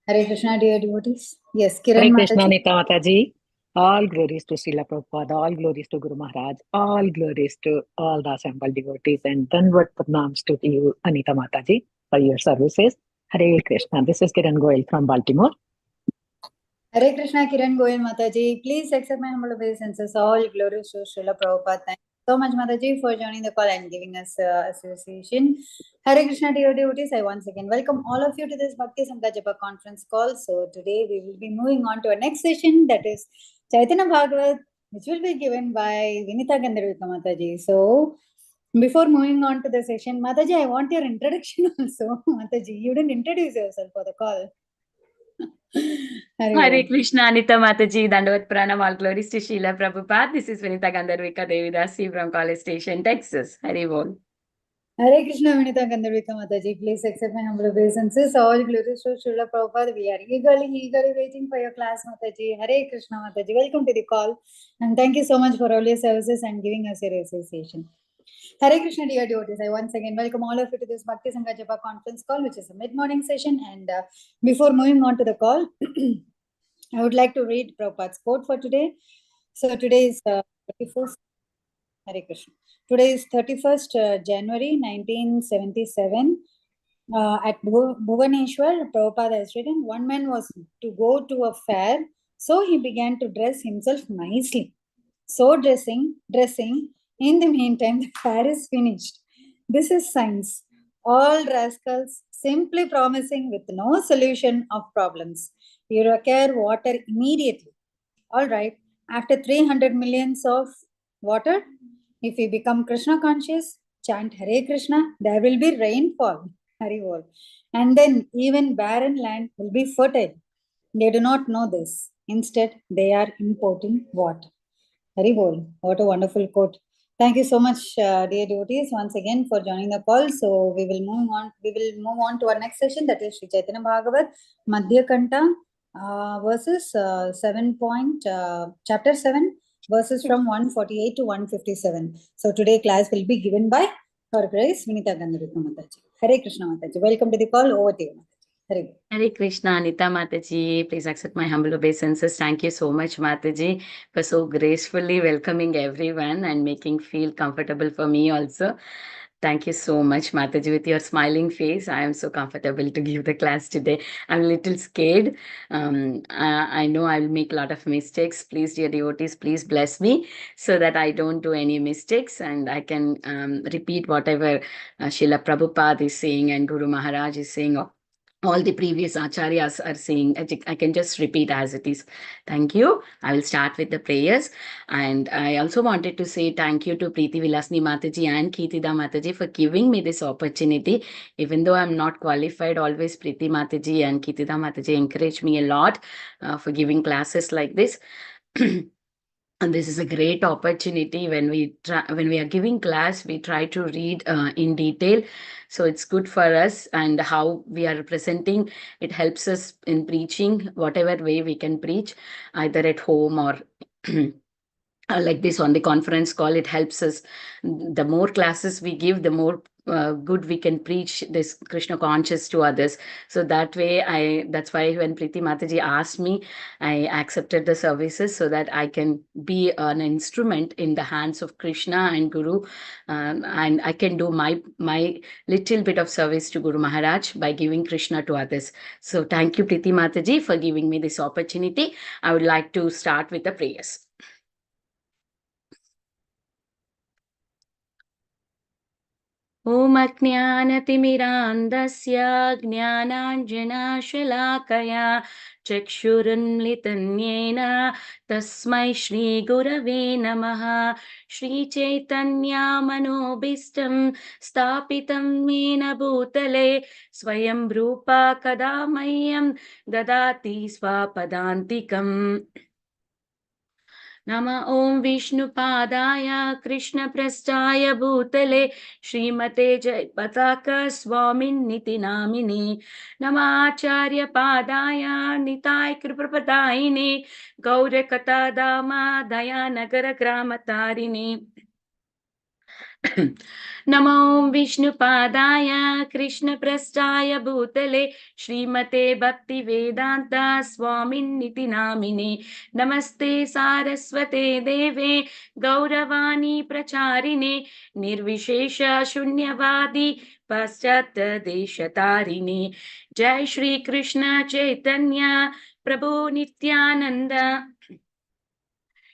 Hare Krishna, dear devotees. Yes, Kiran Hare Krishna, Mataji. Mataji. All glories to Srila Prabhupada, all glories to Guru Maharaj, all glories to all the assembled devotees, and Dandavat pranams to you, Anita Mataji, for your services. Hare Krishna. This is Kiran Goyal from Baltimore. Hare Krishna, Kiran Goyal Mataji. Please accept my humble obeisances. All glories to Srila Prabhupada. Thank you so much, Mataji, for joining the call and giving us association. Hare Krishna, dear devotees. I once again welcome all of you to this Bhakti Sanga Japa conference call. So today we will be moving on to our next session, that is Chaitanya Bhagavata, which will be given by Vinitha Gandharvika Mataji. So before moving on to the session, Mataji, I want your introduction also. Mataji, you didn't introduce yourself for the call. Hare Krishna, Anita Mataji, Dandavat Pranam, all glories to Srila Prabhupada. This is Vinitha Gandharvika, devi, dasi from College Station, Texas. Hare Bol. Hare Krishna, Vinitha Gandharvika Mataji. Please accept my humble obeisances. All glories to Srila Prabhupada. We are eagerly waiting for your class, Mataji. Hare Krishna, Mataji. Welcome to the call. And thank you so much for all your services and giving us your association. Hare Krishna, dear devotees. I once again welcome all of you to this Bhakti Sanga Japa conference call, which is a mid-morning session. And before moving on to the call, I would like to read Prabhupada's quote for today. So today is 31st. Hare Krishna. Today is 31st January 1977. At Bhuvaneshwar, Prabhupada has written, one man was to go to a fair, so he began to dress himself nicely. So dressing, in the meantime, the fair is finished. This is science. All rascals simply promising with no solution of problems. You require water immediately. All right. After 300 millions of water, if we become Krishna conscious, chant Hare Krishna, there will be rainfall. Hare Bol. And then even barren land will be fertile. They do not know this. Instead, they are importing water. Hare Bol. What a wonderful quote. Thank you so much, dear devotees, once again for joining the call. So we will move on. We will move on to our next session, that is Sri Chaitanya Bhagavata Madhya Kanta, verses chapter 7, verses from 148 to 157. So today class will be given by Her Grace Vinitha Gandharvika Mataji. Hare Krishna Mataji. Welcome to the call. Over to you, Mataji. Hare Krishna, Anita Mataji. Please accept my humble obeisances. Thank you so much, Mataji, for so gracefully welcoming everyone and making feel comfortable for me also. Thank you so much, Mataji. With your smiling face, I am so comfortable to give the class today. I'm a little scared. I know I'll make a lot of mistakes. Please, dear devotees, please bless me so that I don't do any mistakes and I can repeat whatever Srila Prabhupada is saying and Guru Maharaj is saying. All the previous acharyas are saying. I can just repeat as it is. Thank you. I will start with the prayers. And I also wanted to say thank you to Preeti Vilasni Mataji and Keetida Mataji for giving me this opportunity. Even though I'm not qualified, always Preeti Mataji and Keetida Mataji encourage me a lot for giving classes like this. And this is a great opportunity. When we are giving class, we try to read in detail. So it's good for us, and how we are presenting, it helps us in preaching, whatever way we can preach, either at home or like this on the conference call. It helps us. The more classes we give, the more good we can preach this Krishna conscious to others. So that way, that's why when Preeti Mataji asked me, I accepted the services so that I can be an instrument in the hands of Krishna and Guru, and I can do my little bit of service to Guru Maharaj by giving Krishna to others. So thank you, Preeti Mataji, for giving me this opportunity. I would like to start with the prayers. Om Ajnanatimirandasya Jnananjanashalakaya Chakshurunmlitanyena Tasmai Shri Gurave Namaha. Shri Chaitanya Manobhistam Stapitam Mena Bhutale Swayam Rupa Kadamayam Dadati Swapadantikam. Nama Om Vishnu Padaya Krishna Prasthaya Bhutale Srimate Jayapataka Swamin Niti Namini. Nama Acharya Padaya Nitai Kripapadayini Gaura Katadama Dayanagara Gramatarine. Namo Vishnupadaya Krishna Prasthaya Bhutale Srimate Bhakti Vedanta Swaminiti Namine Namaste Saraswate Deve Gauravani Pracharine Nirvishesha Shunyavadi Paschat Deshatarine Jai Shri Krishna Chaitanya Prabhu Nityananda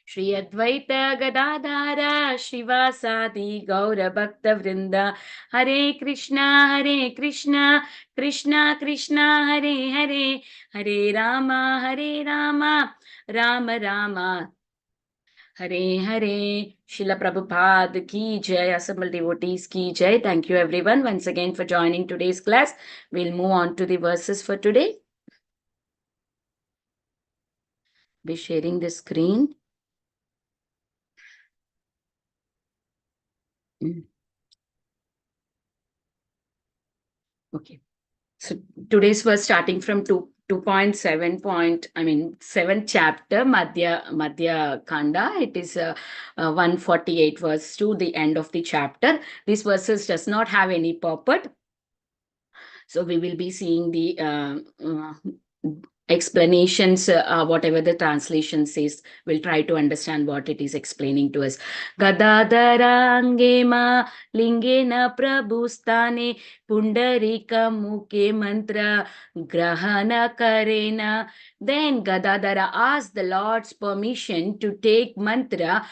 Shri Advaita Gadhadara Shivasadi Gaura Bhakta Vrinda Hare Krishna Krishna Krishna Hare Hare Hare Rama Rama Rama Hare Hare. Srila Prabhupada ki jai, assembled devotees ki jai. Thank you everyone once again for joining today's class. We'll move on to the verses for today. Be sharing the screen. Okay. So today's verse starting from 7 chapter Madhya Khanda. It is 148 verse to the end of the chapter. These verses does not have any purport. So we will be seeing the explanations, whatever the translation says. We'll try to understand what it is explaining to us. Gadhadara angema lingena prabhustane pundarika muke mantra grahana karena. Then Gadhadara asked the Lord's permission to take mantra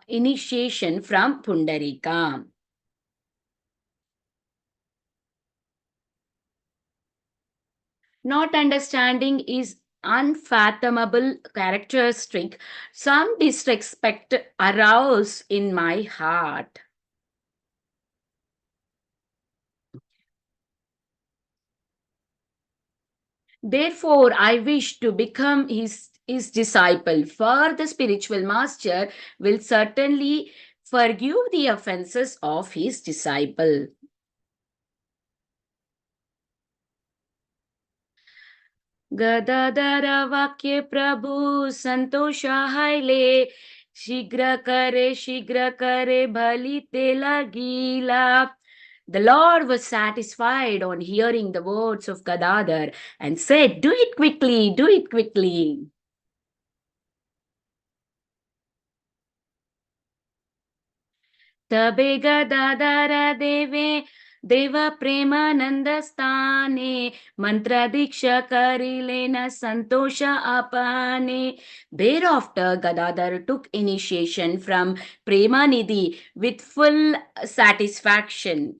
initiation from Pundarika. Not understanding is unfathomable characteristic. Some disrespect arouse in my heart. Therefore, I wish to become his disciple, for the spiritual master will certainly forgive the offenses of his disciple. Gadhadara Vakya Prabhu Santosha Haile Shigra Kare Bhali Tela Gila. The Lord was satisfied on hearing the words of Gadhadar and said, do it quickly, do it quickly. Tabe Gadhadara Deva Premananda Sthane Mantra Diksha Karilena Santosha Apane. Thereafter, Gadhadar took initiation from Premanidhi with full satisfaction.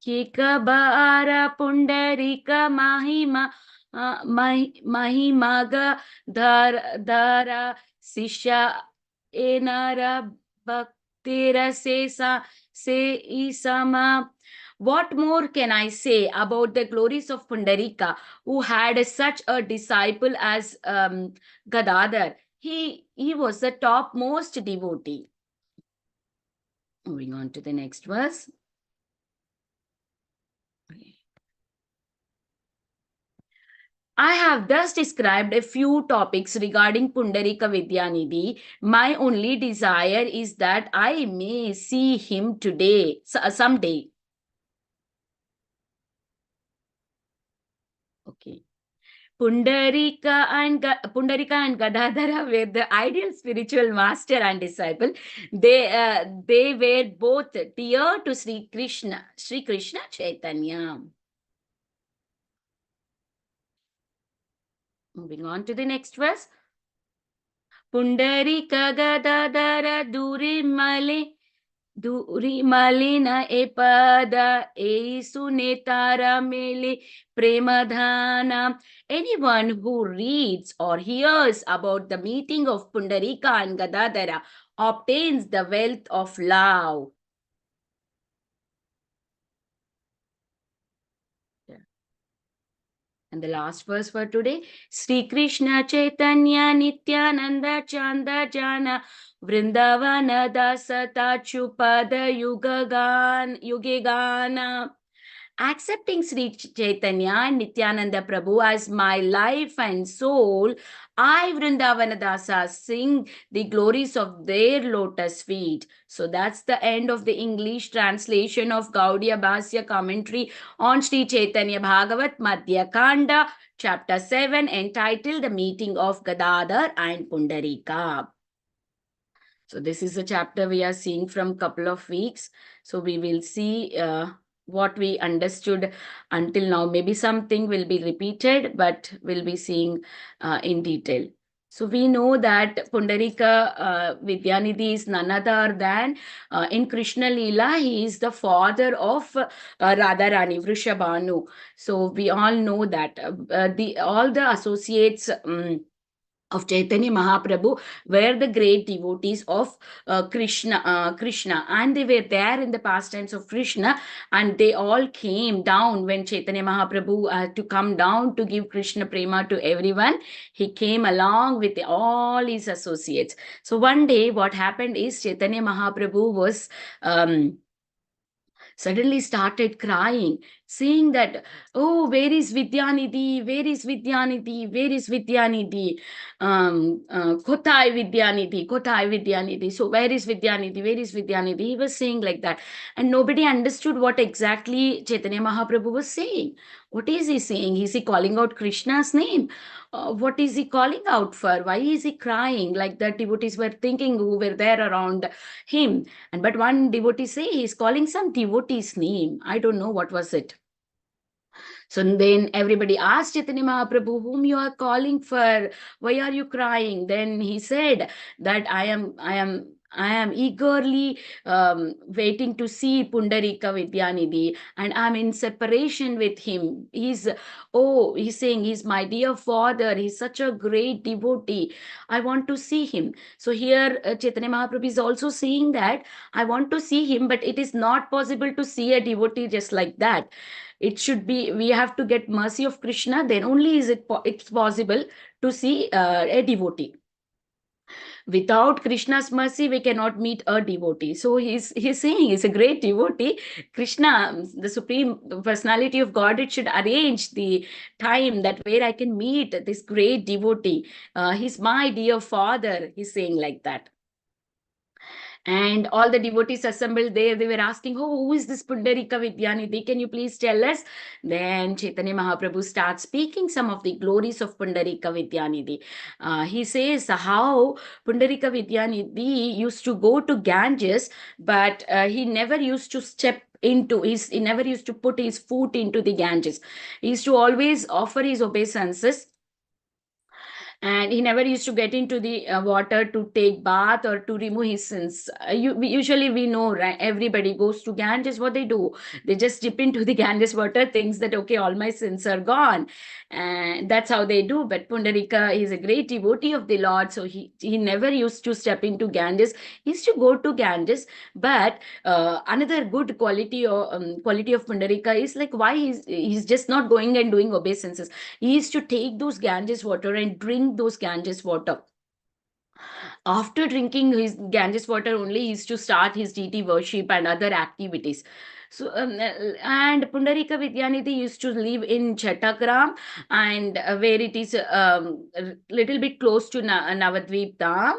Kikabara Pundarika Mahimaga Dhara Sisha Enara Bhaktira Se Isama. What more can I say about the glories of Pundarika, who had such a disciple as Gadhadar? He was the topmost devotee. Moving on to the next verse. I have thus described a few topics regarding Pundarika Vidyanithi. My only desire is that I may see him today, someday. Okay. Pundarika and Gadhadara were the ideal spiritual master and disciple. They were both dear to Sri Krishna Chaitanya. Moving on to the next verse. Pundarika Gadhadara Duri malina epada sunetara mele premadhana. Anyone who reads or hears about the meeting of Pundarika and Gadhadara obtains the wealth of love. And the last verse for today, Sri Krishna Chaitanya Nityananda Chanda Jana Vrindavana Dasata Chupada Yugegana. Accepting Sri Chaitanya and Nityananda Prabhu as my life and soul, I Vrindavanadasa sing the glories of their lotus feet. So that's the end of the English translation of Gaudiya Bhasya commentary on Sri Caitanya Bhagavata Madhya Khanda, chapter 7, entitled The Meeting of Gadhadar and Pundarika. So this is a chapter we are seeing from couple of weeks. So we will see what we understood until now. Maybe something will be repeated, but we'll be seeing in detail. So we know that Pundarika Vidyanithi is none other than in Krishna Lila, he is the father of Radharani, Vrishabhanu. So we all know that all the associates of Chaitanya Mahaprabhu were the great devotees of Krishna, and they were there in the pastimes of Krishna, and they all came down when Chaitanya Mahaprabhu had to come down to give Krishna prema to everyone. He came along with all his associates. So one day, what happened is Chaitanya Mahaprabhu was suddenly started crying, saying that, oh, where is Vidyanithi? Where is Vidyanithi? Where is Vidyanithi? Kothai Vidyanithi, Kothai Vidyanithi. So where is Vidyanithi? Where is Vidyanithi? He was saying like that. And nobody understood what exactly Chaitanya Mahaprabhu was saying. What is he saying? Is he calling out Krishna's name? What is he calling out for? Why is he crying? Like the devotees were thinking who were there around him. And but one devotee say he's calling some devotee's name. I don't know what was it. So then everybody asked Chaitanya Mahaprabhu, whom you are calling for? Why are you crying? Then he said that I am eagerly waiting to see Pundarika Vidyanithi, and I'm in separation with him. He's saying he's my dear father. He's such a great devotee. I want to see him. So here Chaitanya Mahaprabhu is also saying that I want to see him, but it is not possible to see a devotee just like that. It should be, we have to get mercy of Krishna, then only is it's possible to see a devotee. Without Krishna's mercy, we cannot meet a devotee. So he's saying he's a great devotee. Krishna, the Supreme Personality of God, it should arrange the time that where I can meet this great devotee. He's my dear father. He's saying like that. And all the devotees assembled there, they were asking, oh, who is this Pundarika Vidyanithi? Can you please tell us? Then Chaitanya Mahaprabhu starts speaking some of the glories of Pundarika Vidyanithi. He says how Pundarika Vidyanithi used to go to Ganges, but he never used to step into he never used to put his foot into the Ganges. He used to always offer his obeisances, and he never used to get into the water to take bath or to remove his sins. Usually we know, right? Everybody goes to Ganges. What they do, they just dip into the Ganges water, thinks that okay, all my sins are gone, and that's how they do. But Pundarika is a great devotee of the Lord, so he never used to step into Ganges. He used to go to Ganges. But another good quality of Pundarika is like why he's just not going and doing obeisances. He used to take those Ganges water and drink those Ganges water. After drinking his Ganges water only, he used to start his deity worship and other activities. So and Pundarika Vidyanithi used to live in Chhattagram, and where it is a little bit close to Navadvip Dham.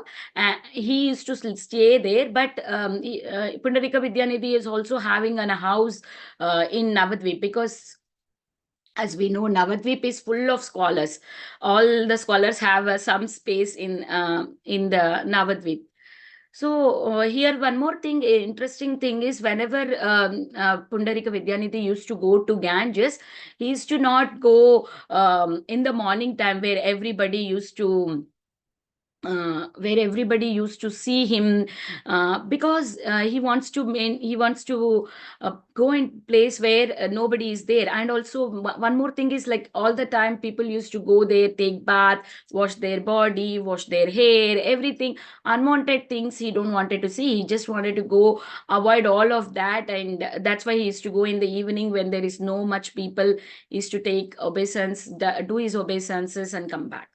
He used to stay there, but Pundarika Vidyanithi is also having a house in Navadvip, because as we know, Navadvip is full of scholars. All the scholars have some space in the Navadvip. So here one more thing, interesting thing is whenever Pundarika Vidyanithi used to go to Ganges, he used to not go in the morning time where everybody used to see him, because he wants to go in place where nobody is there. And also one more thing is, like, all the time people used to go there, take bath, wash their body, wash their hair, everything, unwanted things he don't wanted to see. He just wanted to go avoid all of that, and that's why he used to go in the evening when there is no much people. He used to take obeisance, do his obeisances and come back.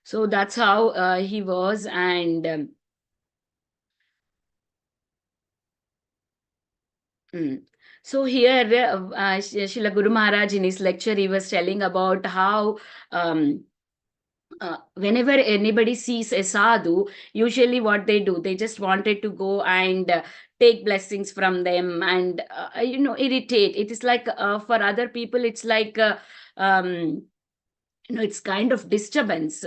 So that's how he was. And so here Srila Guru Maharaj in his lecture, he was telling about how whenever anybody sees a sadhu, usually what they do, they just wanted to go and take blessings from them and irritate. It is like for other people it's like um, it's kind of disturbance.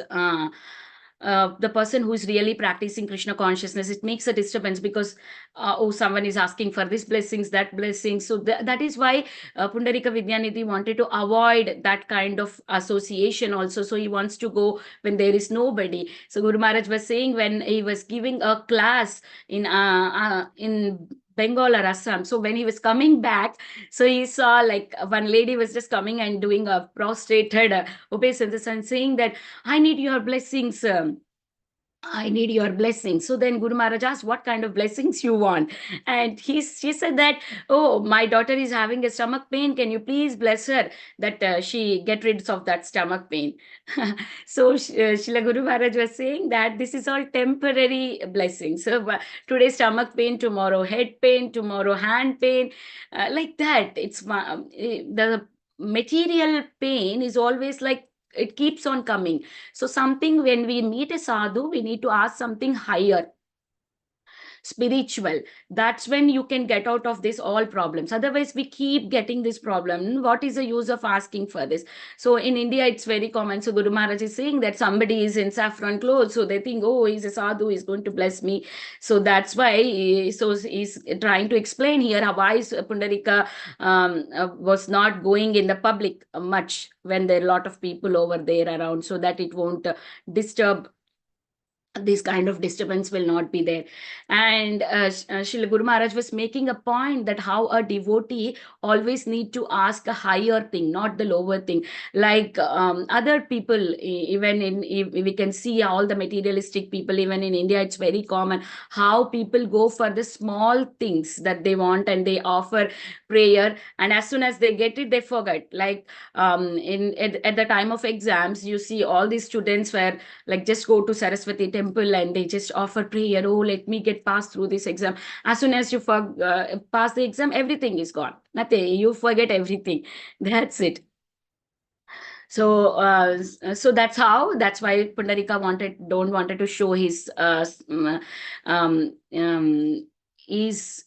The person who is really practicing Krishna consciousness, it makes a disturbance because oh, someone is asking for this blessings, that blessing. So that is why Pundarika Vidyanithi wanted to avoid that kind of association also. So he wants to go when there is nobody. So Guru Maharaj was saying when he was giving a class in Bengal or Assam. So when he was coming back, so he saw like one lady was just coming and doing a prostrated obeisance and saying that, I need your blessings. I need your blessings. So then Guru Maharaj asked, what kind of blessings you want? And she said that, oh, my daughter is having a stomach pain. Can you please bless her that she get rid of that stomach pain? So Srila Guru Maharaj was saying that this is all temporary blessings. So today stomach pain, tomorrow head pain, tomorrow hand pain, like that. It's the material pain is always like it keeps on coming. So something, when we meet a sadhu, we need to ask something higher, spiritual. That's when you can get out of this all problems. Otherwise we keep getting this problem. What is the use of asking for this? So in India it's very common. So Guru Maharaj is saying that somebody is in saffron clothes, so they think, oh, he's a sadhu, he's going to bless me. So that's why he's trying to explain here how why Pundarika was not going in the public much when there are a lot of people over there around, so that it won't disturb, this kind of disturbance will not be there. And Srila Guru Maharaj was making a point that how a devotee always need to ask a higher thing, not the lower thing. Like other people, even we can see all the materialistic people, even in India, it's very common how people go for the small things that they want and they offer prayer, and as soon as they get it, they forget. Like at the time of exams, you see all these students were like just go to Saraswati temple and they just offer prayer, oh, let me get passed through this exam. As soon as you pass the exam, everything is gone, nothing, you forget everything. That's it. So that's why Pundarika wanted to show his um, um, his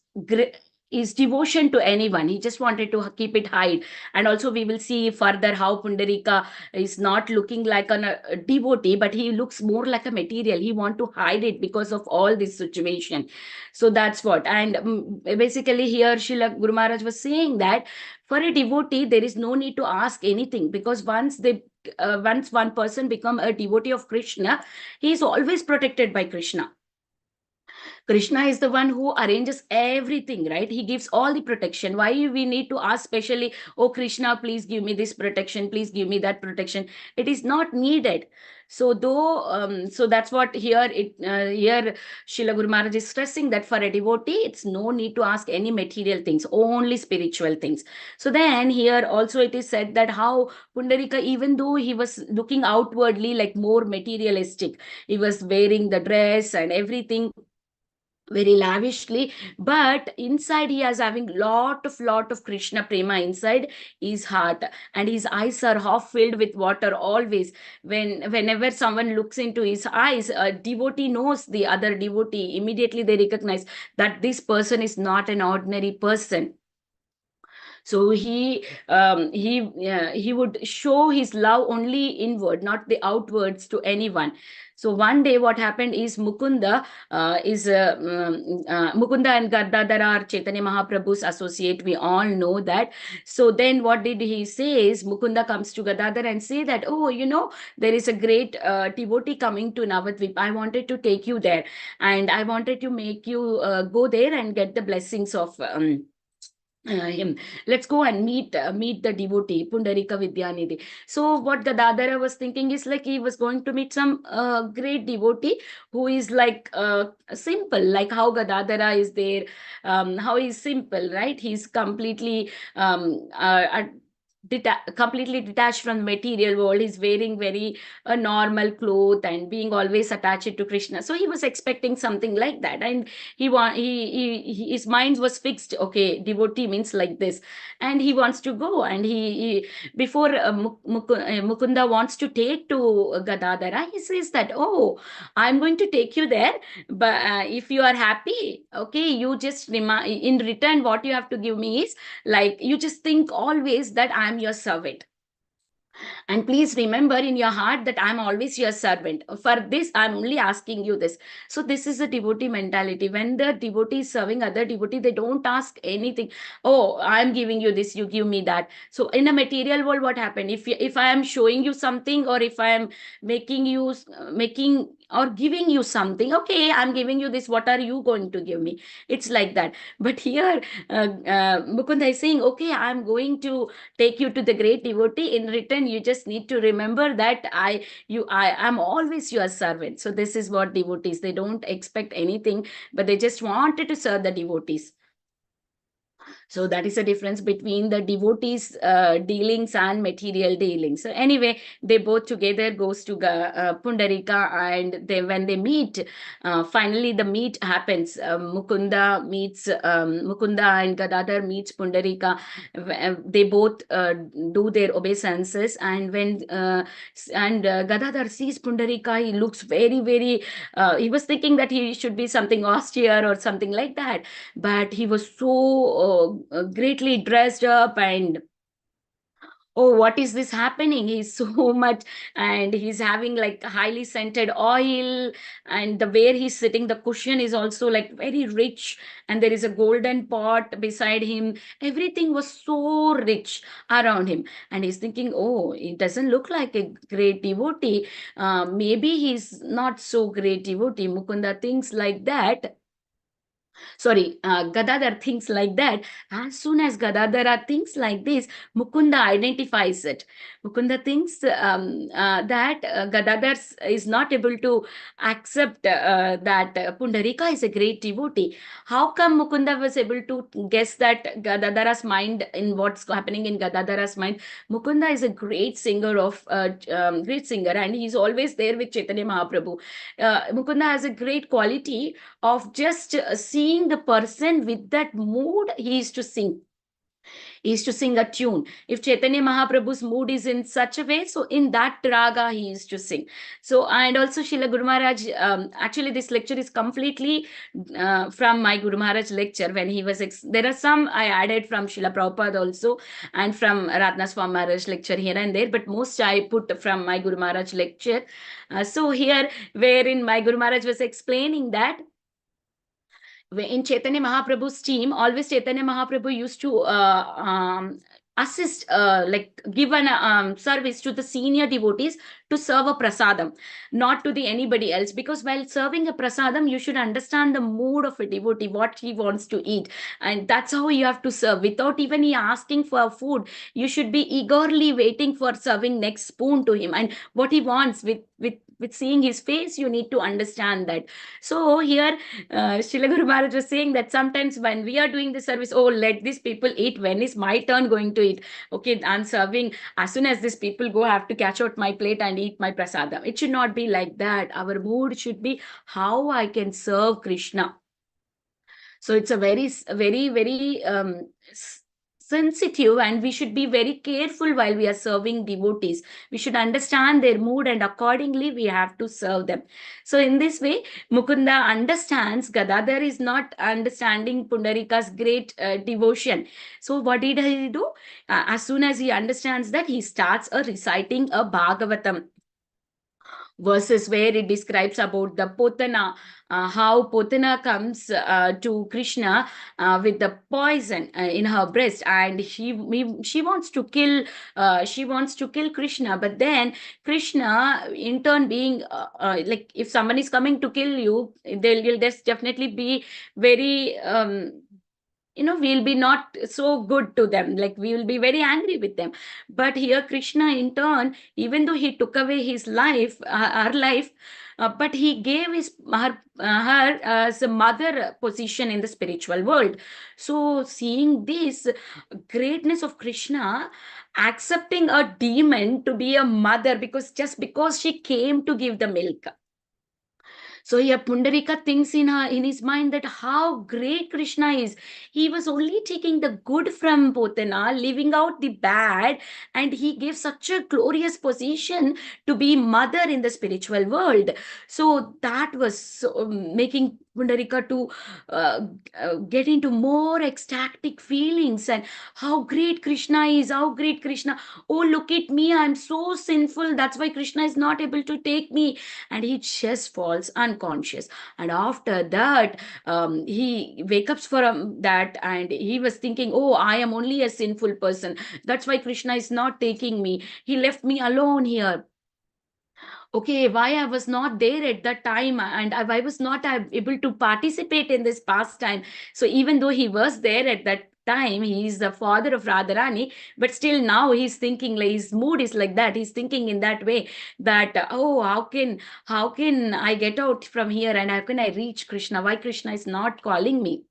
his devotion to anyone. He just wanted to keep it hide. And also we will see further how Pundarika is not looking like a devotee, but he looks more like a material. He want to hide it because of all this situation. So that's what. And basically here Srila Guru Maharaj was saying that for a devotee there is no need to ask anything, because once one person become a devotee of Krishna, he is always protected by Krishna. Krishna is the one who arranges everything, right? He gives all the protection. Why we need to ask specially, oh Krishna, please give me this protection, please give me that protection? It is not needed. So so that's what here Srila Guru Maharaj is stressing, that for a devotee, it's no need to ask any material things, only spiritual things. So then here also it is said that how Pundarika, even though he was looking outwardly like more materialistic, he was wearing the dress and everything very lavishly, but inside he is having lot of Krishna prema inside his heart, and his eyes are half filled with water always. Whenever someone looks into his eyes, a devotee knows the other devotee, immediately they recognize that this person is not an ordinary person. So he would show his love only inward, not the outwards to anyone. So one day what happened is Mukunda Mukunda and Gadhadara are Chaitanya Mahaprabhu's associate. We all know that. So then what did he say is, Mukunda comes to Gadhadar and say that, oh, there is a great devotee coming to Navadvip. I wanted to take you there, and I wanted to make you go there and get the blessings of him. Let's go and meet the devotee Pundarika Vidyanithi. So what Gadhadara was thinking is like he was going to meet some great devotee who is like simple, like how Gadhadara is there, how he's simple, right? He's completely completely detached from the material world. He's wearing very normal clothes and being always attached to Krishna. So he was expecting something like that, and his mind was fixed. Okay, devotee means like this, and he wants to go. And he before Mukunda wants to take to Gadhadara, he says that, oh, I'm going to take you there, but if you are happy, okay, you just in return what you have to give me is, like, you just think always that I'm your servant. And please remember in your heart that I'm always your servant. For this, I'm only asking you this. So this is a devotee mentality. When the devotee is serving other devotee, they don't ask anything. Oh, I'm giving you this, you give me that. So in a material world, what happened? If I am showing you something, or if I am making or giving you something, okay, I'm giving you this, what are you going to give me? It's like that. But here, Mukunda is saying, okay, I'm going to take you to the great devotee. In return, you just need to remember that I am always your servant. So this is what devotees, they don't expect anything, but they just wanted to serve the devotees. So that is the difference between the devotees dealings and material dealings. So anyway, they both together goes to Pundarika, and then when they meet, finally the meet happens. Mukunda and Gadhadar meets Pundarika. They both do their obeisances, and when Gadhadar sees Pundarika, he looks very, very, he was thinking that he should be something austere or something like that, but he was so greatly dressed up, and oh, what is this happening? He's so much, and he's having like highly scented oil, and the where he's sitting, the cushion is also like very rich, and there is a golden pot beside him. Everything was so rich around him, and he's thinking, oh, it doesn't look like a great devotee. Maybe he's not so great devotee. Mukunda thinks like that. Sorry, Gadadar thinks like that. As soon as Gadadara thinks like this, Mukunda identifies it. Mukunda thinks that Gadadar is not able to accept that Pundarika is a great devotee. How come Mukunda was able to guess that Gadadara's mind, in what's happening in Gadadara's mind? Mukunda is a great singer great singer, and he's always there with Chaitanya Mahaprabhu. Mukunda has a great quality of just seeing the person with that mood he is to sing. He is to sing a tune. If Chaitanya Mahaprabhu's mood is in such a way, so in that raga he is to sing. So, and also Srila Guru Maharaj, actually this lecture is completely from my Guru Maharaj lecture when he was, there are some I added from Srila Prabhupada also, and from Ratna Swami Maharaj lecture here and there, but most I put from my Guru Maharaj lecture. So here, wherein my Guru Maharaj was explaining that in Chaitanya Mahaprabhu's team, always Chaitanya Mahaprabhu used to assist, like give an service to the senior devotees to serve a prasadam, not to the anybody else. Because while serving a prasadam, you should understand the mood of a devotee, what he wants to eat, and that's how you have to serve. Without even he asking for food, you should be eagerly waiting for serving next spoon to him, and what he wants with seeing his face, you need to understand that. So here, Srila Guru Maharaj was saying that sometimes when we are doing the service, oh, let these people eat. When is my turn going to eat? Okay, I'm serving. As soon as these people go, I have to catch out my plate and eat my prasadam. It should not be like that. Our mood should be how I can serve Krishna. So it's a very, very, very sensitive, and we should be very careful while we are serving devotees. We should understand their mood, and accordingly we have to serve them. So in this way, Mukunda understands Gadadhar is not understanding Pundarika's great devotion. So what did he do? As soon as he understands that, he starts reciting a Bhagavatam verses where it describes about the Potana, how Potana comes to Krishna with the poison in her breast, and she wants to kill Krishna. But then Krishna, in turn, being like, if someone is coming to kill you, they'll just definitely be very we'll be not so good to them, like we will be very angry with them. But here Krishna, in turn, even though he took away his life, our life, but he gave her as a mother position in the spiritual world. So seeing this greatness of Krishna, accepting a demon to be a mother, just because she came to give the milk. So here Pundarika thinks in his mind that how great Krishna is. He was only taking the good from Potana, leaving out the bad, and he gave such a glorious position to be mother in the spiritual world. So that was making Pundarika to get into more ecstatic feelings, and how great Krishna is, how great Krishna. Oh, look at me, I'm so sinful. That's why Krishna is not able to take me. And he just falls unconscious. And after that, he wakes up from that, and he was thinking, oh, I am only a sinful person. That's why Krishna is not taking me. He left me alone here. Okay, why I was not there at that time, and I was not able to participate in this pastime. So even though he was there at that time, he is the father of Radharani, but still now he's thinking, like, his mood is like that. He's thinking in that way that, oh, how can I get out from here, and how can I reach Krishna? Why Krishna is not calling me?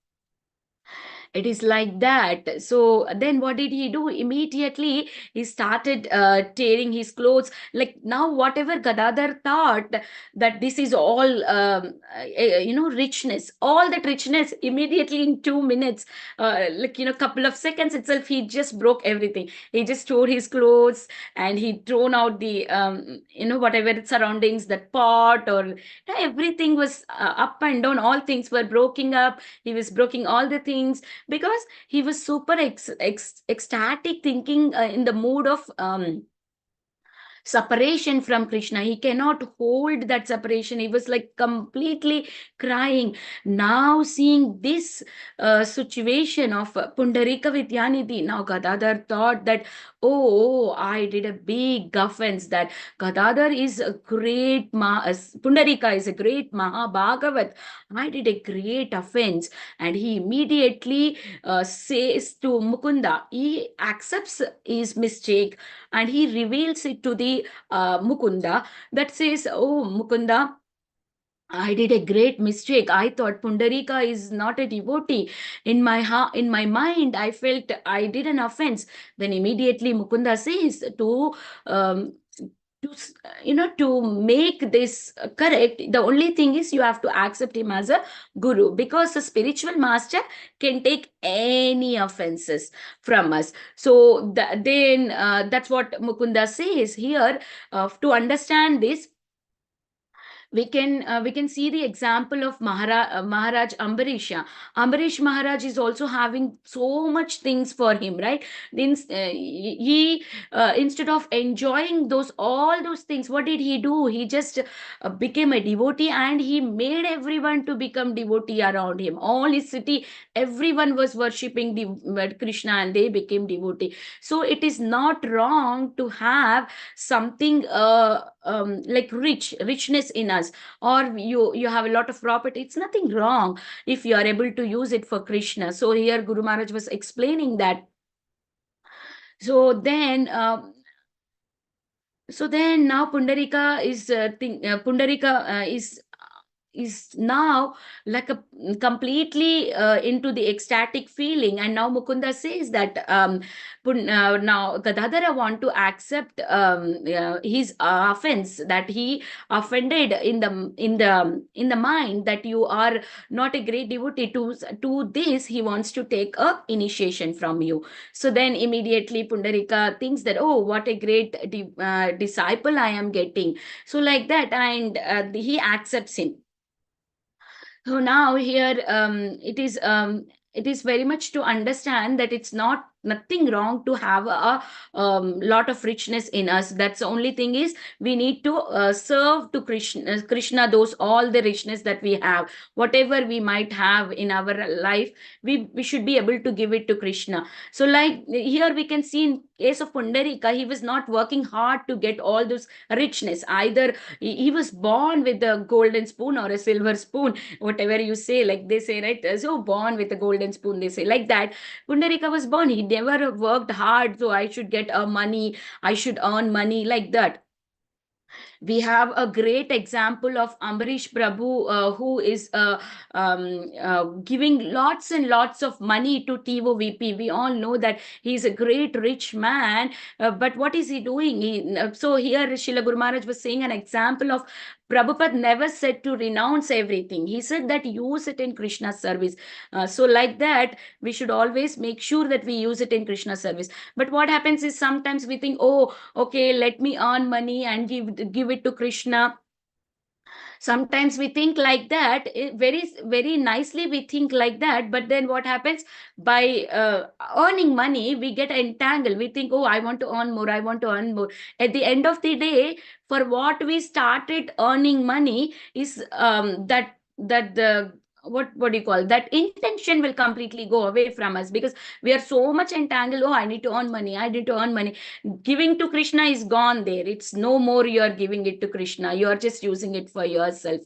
It is like that. So then what did he do? Immediately he started tearing his clothes. Like, now whatever Gadhadar thought that this is all richness, all that richness, immediately in 2 minutes, couple of seconds itself, he just broke everything. He just tore his clothes, and he thrown out the whatever surroundings, that pot, or everything was up and down. All things were broken up. He was breaking all the things, because he was super ecstatic, thinking in the mood of separation from Krishna. He cannot hold that separation. He was like completely crying. Now seeing this situation of Pundarika Vidyanithi, now Gadhadar thought that, oh, I did a big offense. That Gadhadar is a great Pundarika is a great Mahabhagavat. I did a great offense. And he immediately says to Mukunda, he accepts his mistake, and he reveals it to the Mukunda, that says, oh, Mukunda, I did a great mistake. I thought Pundarika is not a devotee. In my in my mind, I felt I did an offense. Then immediately Mukunda says um, to make this correct, the only thing is you have to accept him as a guru, because a spiritual master can take any offenses from us. So then that's what Mukunda says here. To understand this, we can see the example of Maharaj Ambarisha. Ambarish Maharaj is also having so much things for him, right? He instead of enjoying all those things, what did he do? He just became a devotee, and he made everyone to become devotee around him. All his city, everyone was worshipping Krishna, and they became devotee. So it is not wrong to have something like richness in us, or you have a lot of property. It's nothing wrong if you are able to use it for Krishna. So here Guru Maharaj was explaining that. So then now Pundarika is now like a completely into the ecstatic feeling. And now Mukunda says that now Gadhadara want to accept his offense, that he offended in the mind, that you are not a great devotee. To this, he wants to take a initiation from you. So then immediately Pundarika thinks that, oh, what a great disciple I am getting. So like that, and he accepts him. So now here it is very much to understand that it's nothing wrong to have a lot of richness in us. That's the only thing is we need to serve to Krishna those all the richness that we have, whatever we might have in our life, we should be able to give it to Krishna. So like here we can see in case of Pundarika, he was not working hard to get all those richness. Either he was born with a golden spoon or a silver spoon, whatever you say, like they say, right? So born with a golden spoon, they say, like that. Pundarika was born, he never worked hard, so I should get money, I should earn money, like that. We have a great example of Ambarish Prabhu, who is giving lots and lots of money to TOVP. We all know that he's a great rich man, but what is he doing? So here Srila Guru Maharaj was saying an example of Prabhupada never said to renounce everything. He said that use it in Krishna's service. So like that, we should always make sure that we use it in Krishna's service. But what happens is sometimes we think, oh, okay, let me earn money and give it to Krishna. Sometimes we think like that, very nicely we think like that, but then what happens? By earning money, we get entangled. We think, oh, I want to earn more, I want to earn more. At the end of the day, for what we started earning money is that the what do you call that, intention will completely go away from us, because we are so much entangled. Oh, I need to earn money, I need to earn money. Giving to Krishna is gone there. It's no more you are giving it to Krishna. You are just using it for yourself.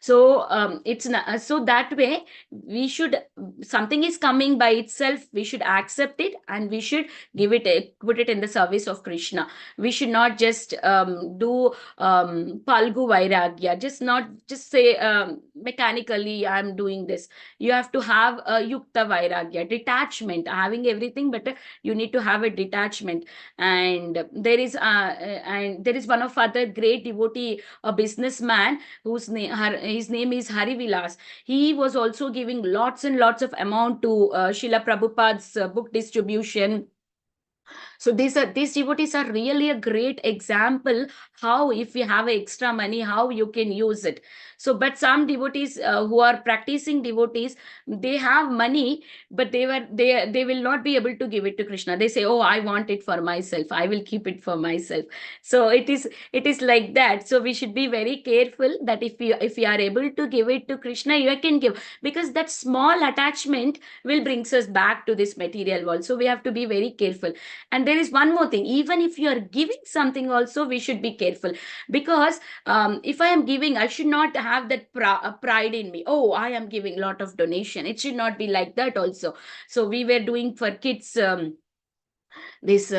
So it's not, so that way we should, something is coming by itself, we should accept it and we should give it, put it in the service of Krishna. We should not just do palgu vairagya, just say mechanically I'm doing this. You have to have a yukta vairagya, detachment, having everything, but you need to have a detachment. And there is one of other great devotee, a businessman, whose name, his name is Hari Vilas. He was also giving lots and lots of amount to Srila Prabhupada's book distribution. So these devotees are really a great example how, if you have extra money, how you can use it. So, but some devotees who are practicing devotees, they have money, but they will not be able to give it to Krishna. They say, oh, I want it for myself, I will keep it for myself. So it is like that. So we should be very careful that if you are able to give it to Krishna, you can give, because that small attachment will brings us back to this material world. So we have to be very careful. And there is one more thing, even if you are giving something also, we should be careful, because if I am giving, I should not have that pride in me. Oh, I am giving a lot of donation. It should not be like that also. So we were doing for kids this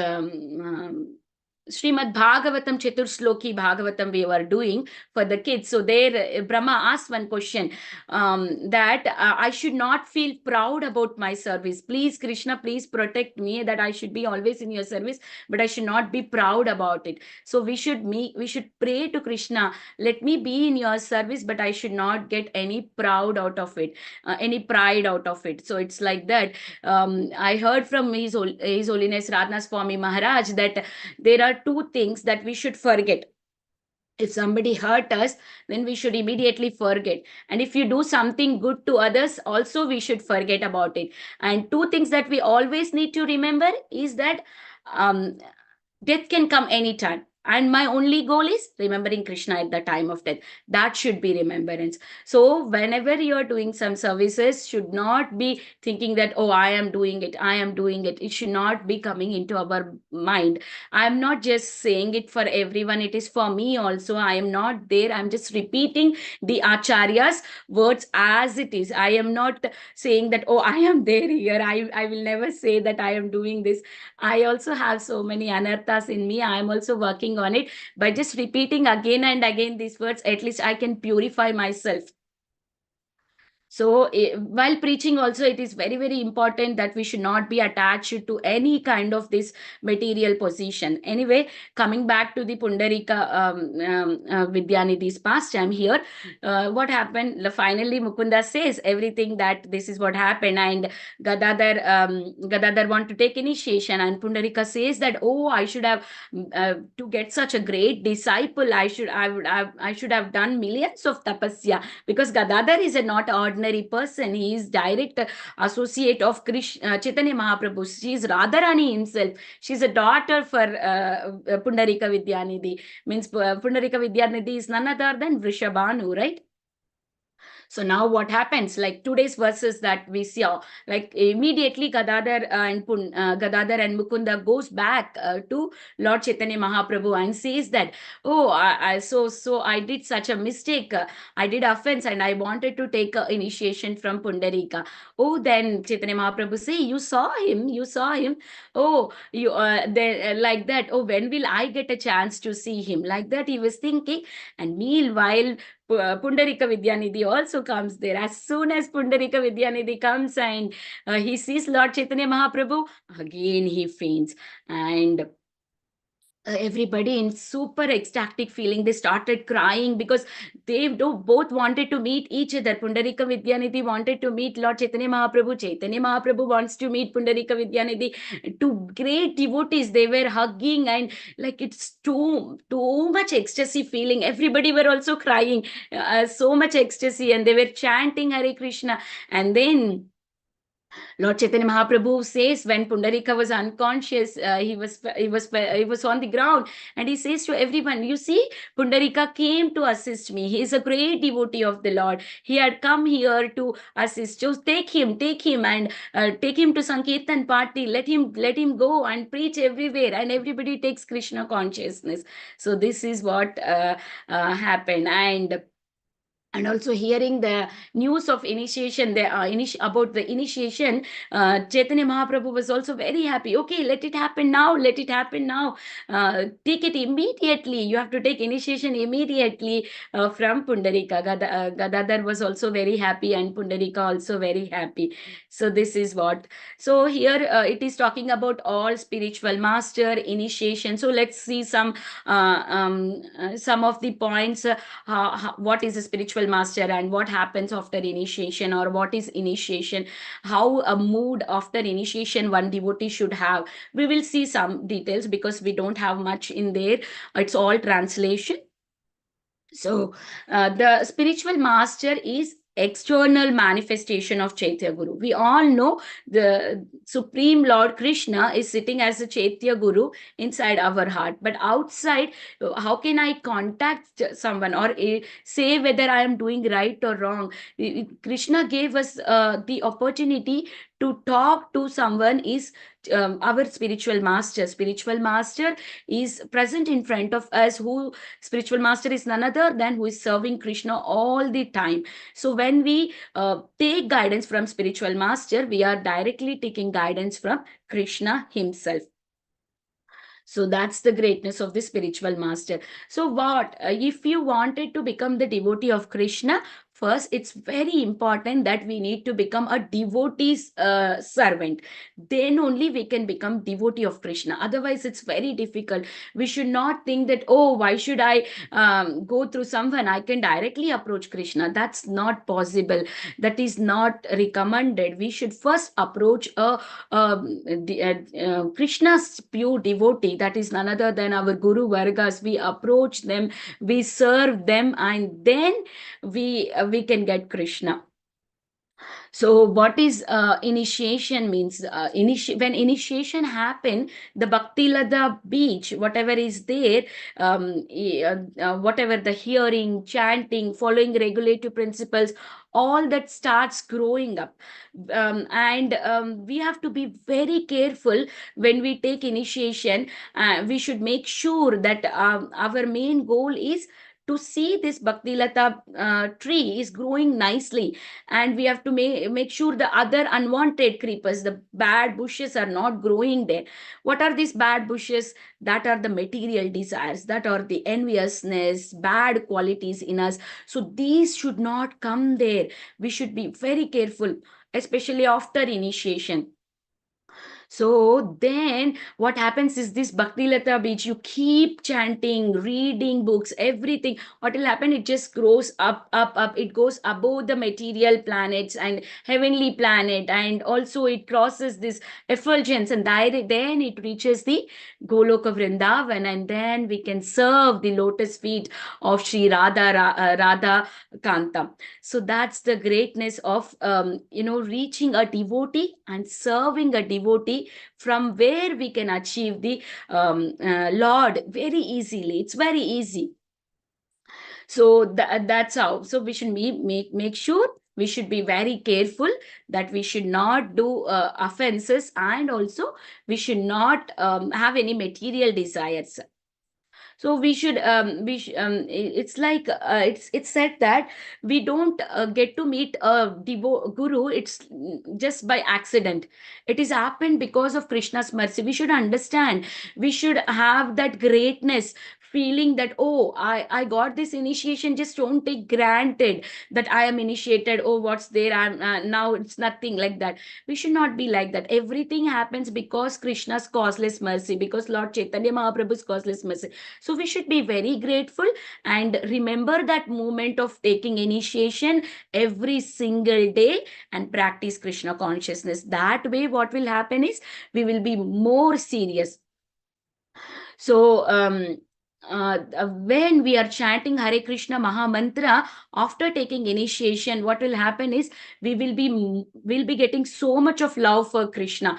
Srimad Bhagavatam Chaturshloki Bhagavatam we were doing for the kids. So there Brahma asked one question, that I should not feel proud about my service. Please Krishna, please protect me, that I should be always in your service, but I should not be proud about it. So we should pray to Krishna, let me be in your service, but I should not get any proud out of it, any pride out of it. So it's like that. I heard from His Holiness Radhana Swami Maharaj that there are two things that we should forget. If somebody hurt us, then we should immediately forget. And if you do something good to others, also we should forget about it. And two things that we always need to remember is that death can come anytime. And my only goal is remembering Krishna at the time of death. That should be remembrance. So whenever you're doing some services, should not be thinking that, oh, I am doing it, I am doing it. It should not be coming into our mind. I'm not just saying it for everyone, it is for me also. I am not there. I'm just repeating the Acharya's words as it is. I am not saying that, oh, I am there here. I will never say that I am doing this. I also have so many anarthas in me. I am also working on it. By just repeating again and again these words, at least I can purify myself. So while preaching also, it is very, very important that we should not be attached to any kind of this material position. Anyway, coming back to the Pundarika Vidyanithi's pastime here, what happened? Finally, Mukunda says everything, that this is what happened, and Gadhadar want to take initiation, and Pundarika says that, oh, I should have to get such a great disciple, I should have done millions of tapasya, because Gadhadar is a not ordinary person. He is direct associate of Krishna, Chaitanya Mahaprabhu. She is Radharani himself. She is a daughter for Pundarika Vidyanithi. Means Pundarika Vidyanithi is none other than Vrishabhanu, right? So now what happens, like today's verses that we saw, like immediately Gadhadar and Mukunda goes back to Lord Chaitanya Mahaprabhu and says that, oh, so I did such a mistake, I did offense, and I wanted to take initiation from Pundarika. Oh, then Chaitanya Mahaprabhu say, you saw him. Oh, you then like that. Oh, when will I get a chance to see him? Like that he was thinking. And meanwhile, Pundarika Vidyanithi also comes there. As soon as Pundarika Vidyanithi comes and he sees Lord Chaitanya Mahaprabhu, again he faints. And everybody in super ecstatic feeling, they started crying because they both wanted to meet each other. Pundarika Vidyanithi wanted to meet Lord Chaitanya Mahaprabhu. Chaitanya Mahaprabhu wants to meet Pundarika Vidyanithi. Two great devotees, they were hugging, and like it's too much ecstasy feeling. Everybody were also crying, so much ecstasy, and they were chanting Hare Krishna. And then Lord Chaitanya Mahaprabhu says, when Pundarika was unconscious, he was on the ground, and he says to everyone, you see, Pundarika came to assist me. He is a great devotee of the Lord. He had come here to assist. So take him, and take him to Sankirtan party. Let him go and preach everywhere, and everybody takes Krishna consciousness. So this is what happened. And also hearing the news of initiation, about the initiation, Chaitanya Mahaprabhu was also very happy. Okay, let it happen now. Take it immediately. You have to take initiation immediately from Pundarika. Gadhadar was also very happy, and Pundarika also very happy. So this is what. So here it is talking about all spiritual master initiation. So let's see some of the points. What is a spiritual master, and what happens after initiation, or what is initiation, how a mood after initiation one devotee should have. We will see some details because we don't have much in there. It's all translation. So the spiritual master is external manifestation of Chaitya Guru. We all know the Supreme Lord Krishna is sitting as a Chaitya Guru inside our heart. But outside, how can I contact someone or say whether I am doing right or wrong? Krishna gave us the opportunity to talk to someone is our spiritual master. Spiritual master is present in front of us. Spiritual master is none other than who is serving Krishna all the time. So when we take guidance from spiritual master, we are directly taking guidance from Krishna himself. So that's the greatness of the spiritual master. So what if you wanted to become the devotee of Krishna? First, it's very important that we need to become a devotee's servant. Then only we can become devotee of Krishna. Otherwise, it's very difficult. We should not think that, oh, why should I go through someone? I can directly approach Krishna. That's not possible. That is not recommended. We should first approach Krishna's pure devotee. That is none other than our Guru Vargas. We approach them, we serve them, and then we can get Krishna. So what is initiation means? When initiation happen, the Bhakti Lada beach, whatever is there, whatever the hearing, chanting, following regulative principles, all that starts growing up. And we have to be very careful when we take initiation. We should make sure that our main goal is to see this Bhakti Lata tree is growing nicely, and we have to make sure the other unwanted creepers, the bad bushes, are not growing there. What are these bad bushes? That are the material desires, that are the enviousness, bad qualities in us. So these should not come there. We should be very careful, especially after initiation. So then what happens is this Bhakti Lata Beach, you keep chanting, reading books, everything. What will happen? It just grows up. It goes above the material planets and heavenly planet. And also it crosses this effulgence, and then it reaches the Goloka Vrindavan. And then we can serve the lotus feet of Sri Radha Kanta. So that's the greatness of, reaching a devotee and serving a devotee, from where we can achieve the Lord very easily. It's very easy. So that's how. So we should make sure we should be very careful that we should not do offenses, and also we should not have any material desires. So it's like it's said that we don't get to meet a guru. It's just by accident. It is happened because of Krishna's mercy. We should understand, we should have that greatness feeling that, oh, I got this initiation. Just don't take granted that I am initiated. Oh, what's there, I'm now it's nothing, like that. We should not be like that. Everything happens because Krishna's causeless mercy, because Lord Chaitanya Mahaprabhu's causeless mercy. So we should be very grateful and remember that moment of taking initiation every single day and practice Krishna consciousness. That way, what will happen is we will be more serious. So when we are chanting Hare Krishna Maha Mantra after taking initiation, what will happen is we will be getting so much of love for Krishna.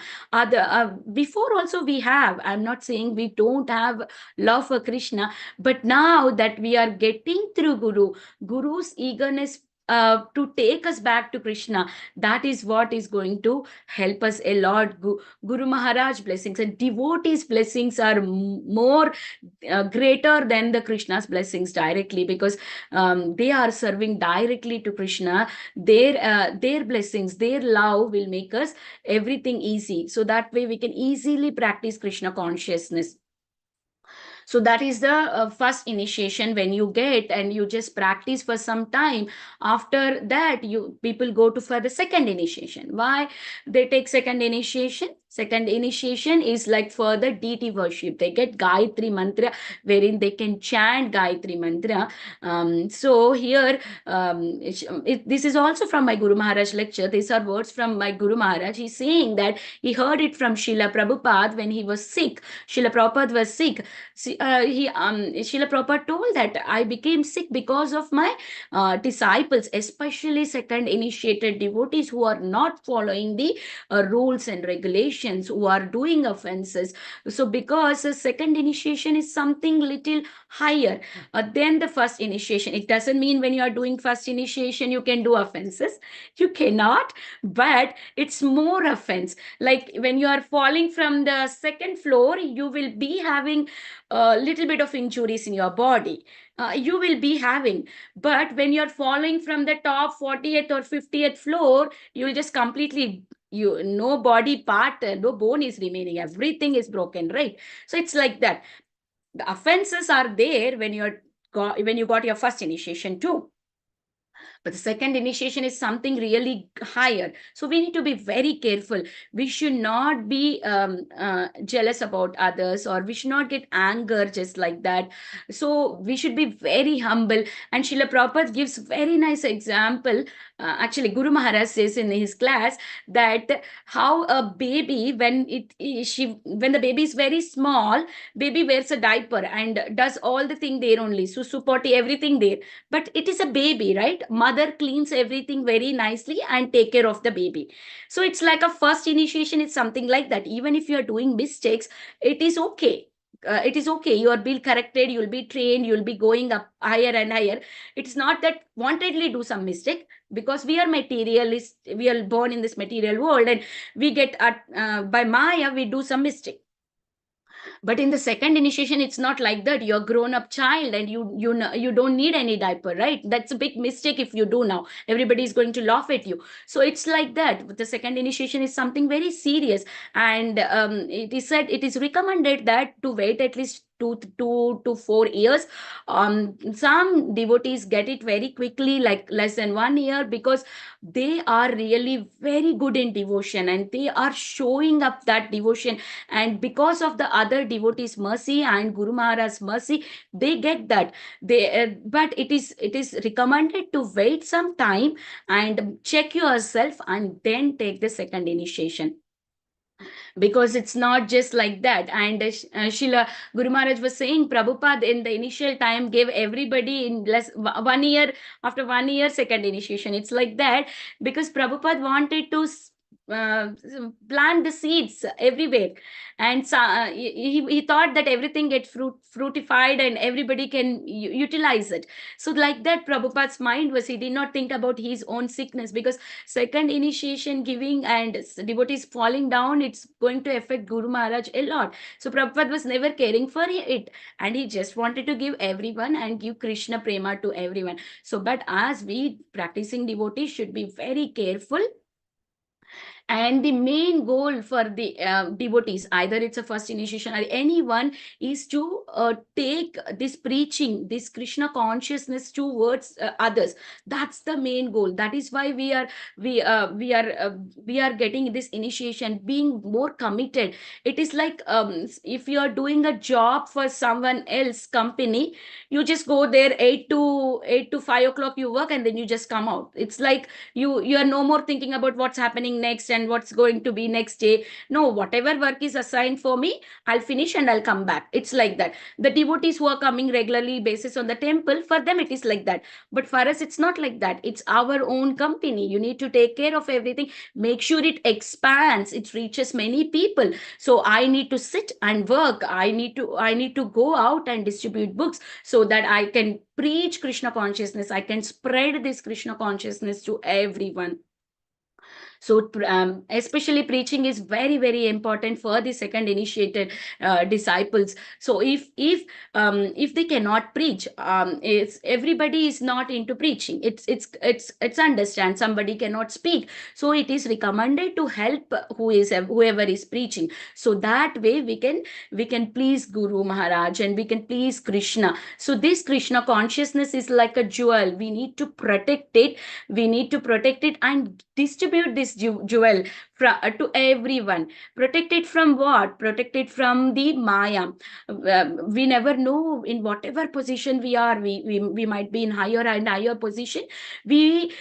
Before also we have, I'm not saying we don't have love for Krishna, but now that we are getting through Guru's eagerness to take us back to Krishna, that is what is going to help us a lot. Guru Maharaj blessings and devotees blessings are more greater than the Krishna's blessings directly, because they are serving directly to Krishna. Their blessings, their love will make us everything easy. So that way we can easily practice Krishna consciousness. So that is the first initiation when you get, and you just practice for some time. After that, people go to for the second initiation. Why they take second initiation? Second initiation is like for the deity worship. They get Gayatri mantra, wherein they can chant Gayatri mantra. So here, this is also from my Guru Maharaj lecture. These are words from my Guru Maharaj. He's saying that he heard it from Srila Prabhupada when he was sick. Srila Prabhupada was sick. Srila Prabhupada told that I became sick because of my disciples, especially second initiated devotees who are not following the rules and regulations, who are doing offenses. So because the second initiation is something little higher than the first initiation. It doesn't mean when you are doing first initiation you can do offenses. You cannot, but it's more offense. Like when you are falling from the second floor, you will be having a little bit of injuries in your body. You will be having, but when you're falling from the top 40th or 50th floor, you will just completely, no body part, no bone is remaining, everything is broken, right? So it's like that. The offenses are there when you got your first initiation too. But the second initiation is something really higher. So we need to be very careful. We should not be jealous about others, or we should not get anger just like that. So we should be very humble. And Srila Prabhupada gives very nice example. Actually, Guru Maharaj says in his class that how a baby, when the baby is very small, baby wears a diaper and does all the thing there only, susu potty, everything there. But it is a baby, right? Mother cleans everything very nicely and take care of the baby. So it's like a first initiation. It's something like that. Even if you're doing mistakes, it is okay. It is okay. You are being corrected. You'll be trained. You'll be going up higher and higher. It's not that wantedly do some mistake, because we are materialists. We are born in this material world, and we get by Maya, we do some mistake. But in the second initiation, it's not like that. You're a grown-up child and you don't need any diaper, right? That's a big mistake if you do now. Everybody is going to laugh at you. So it's like that. But the second initiation is something very serious. And it is said, it is recommended that to wait at least 2 to 4 years. Some devotees get it very quickly, like less than 1 year, because they are really very good in devotion and they are showing up that devotion. And because of the other devotees' mercy and Guru Maharaj's mercy, they get that. But it is recommended to wait some time and check yourself and then take the second initiation, because it's not just like that. And Srila Guru Maharaj was saying, Prabhupada in the initial time gave everybody in less 1 year, after 1 year second initiation. It's like that because Prabhupada wanted to plant the seeds everywhere, and he thought that everything gets fruitified and everybody can utilize it. So like that, Prabhupada's mind was, he did not think about his own sickness, because second initiation giving and devotees falling down, it's going to affect Guru Maharaj a lot. So Prabhupada was never caring for it, and he just wanted to give everyone and give Krishna prema to everyone. So but as we practicing devotees should be very careful, and the main goal for the devotees, either it's a first initiation or anyone, is to take this preaching, this Krishna consciousness towards others. That's the main goal. That is why we are getting this initiation, being more committed. It is like, if you are doing a job for someone else company, you just go there 8 to 5 o'clock, you work, and then you just come out. It's like you are no more thinking about what's happening next and what's going to be next day. No, whatever work is assigned for me, I'll finish and I'll come back. It's like that. The devotees who are coming regularly basis on the temple, for them it is like that. But for us, it's not like that. It's our own company. You need to take care of everything, make sure it expands, it reaches many people. So I need to sit and work. I need to go out and distribute books, so that I can preach Krishna consciousness. I can spread this Krishna consciousness to everyone. So especially preaching is very, very important for the second initiated disciples. So if they cannot preach, it's everybody is not into preaching. It's understand somebody cannot speak, so it is recommended to help whoever is preaching. So that way we can please Guru Maharaj and we can please Krishna. So this Krishna consciousness is like a jewel. We need to protect it. We need to protect it and distribute this jewel to everyone. Protect it from what? Protect it from the Maya. We never know in whatever position we are. We might be in higher and higher position. We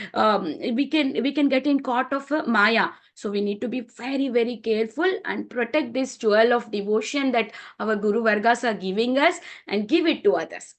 can get in caught of Maya. So we need to be very, very careful and protect this jewel of devotion that our Guru Vargas are giving us, and give it to others.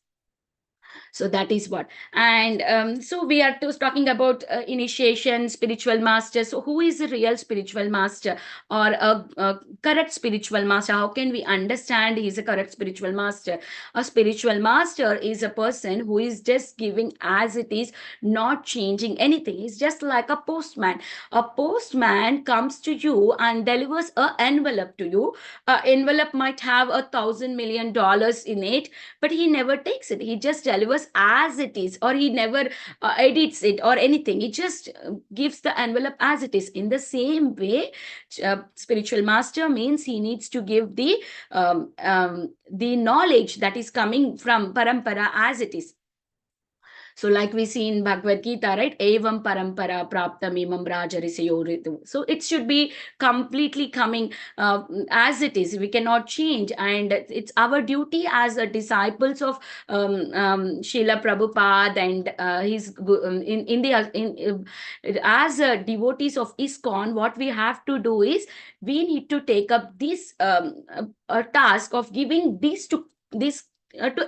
So that is what. And so we are talking about initiation, spiritual master. So who is a real spiritual master, or a correct spiritual master? How can we understand he is a correct spiritual master? A spiritual master is a person who is just giving as it is, not changing anything. He's just like a postman. A postman comes to you and delivers an envelope to you. An envelope might have $1,000,000,000 in it, but he never takes it. He just delivers as it is, or he never edits it or anything. He just gives the envelope as it is. In the same way, spiritual master means he needs to give the knowledge that is coming from parampara as it is. So like we see in Bhagavad Gita, right? Evam parampara praptam imam rajarisayoritu. So it should be completely coming as it is. We cannot change. And it's our duty as a disciples of Srila Prabhupada and his as devotees of ISKCON, what we have to do is we need to take up this task of giving this to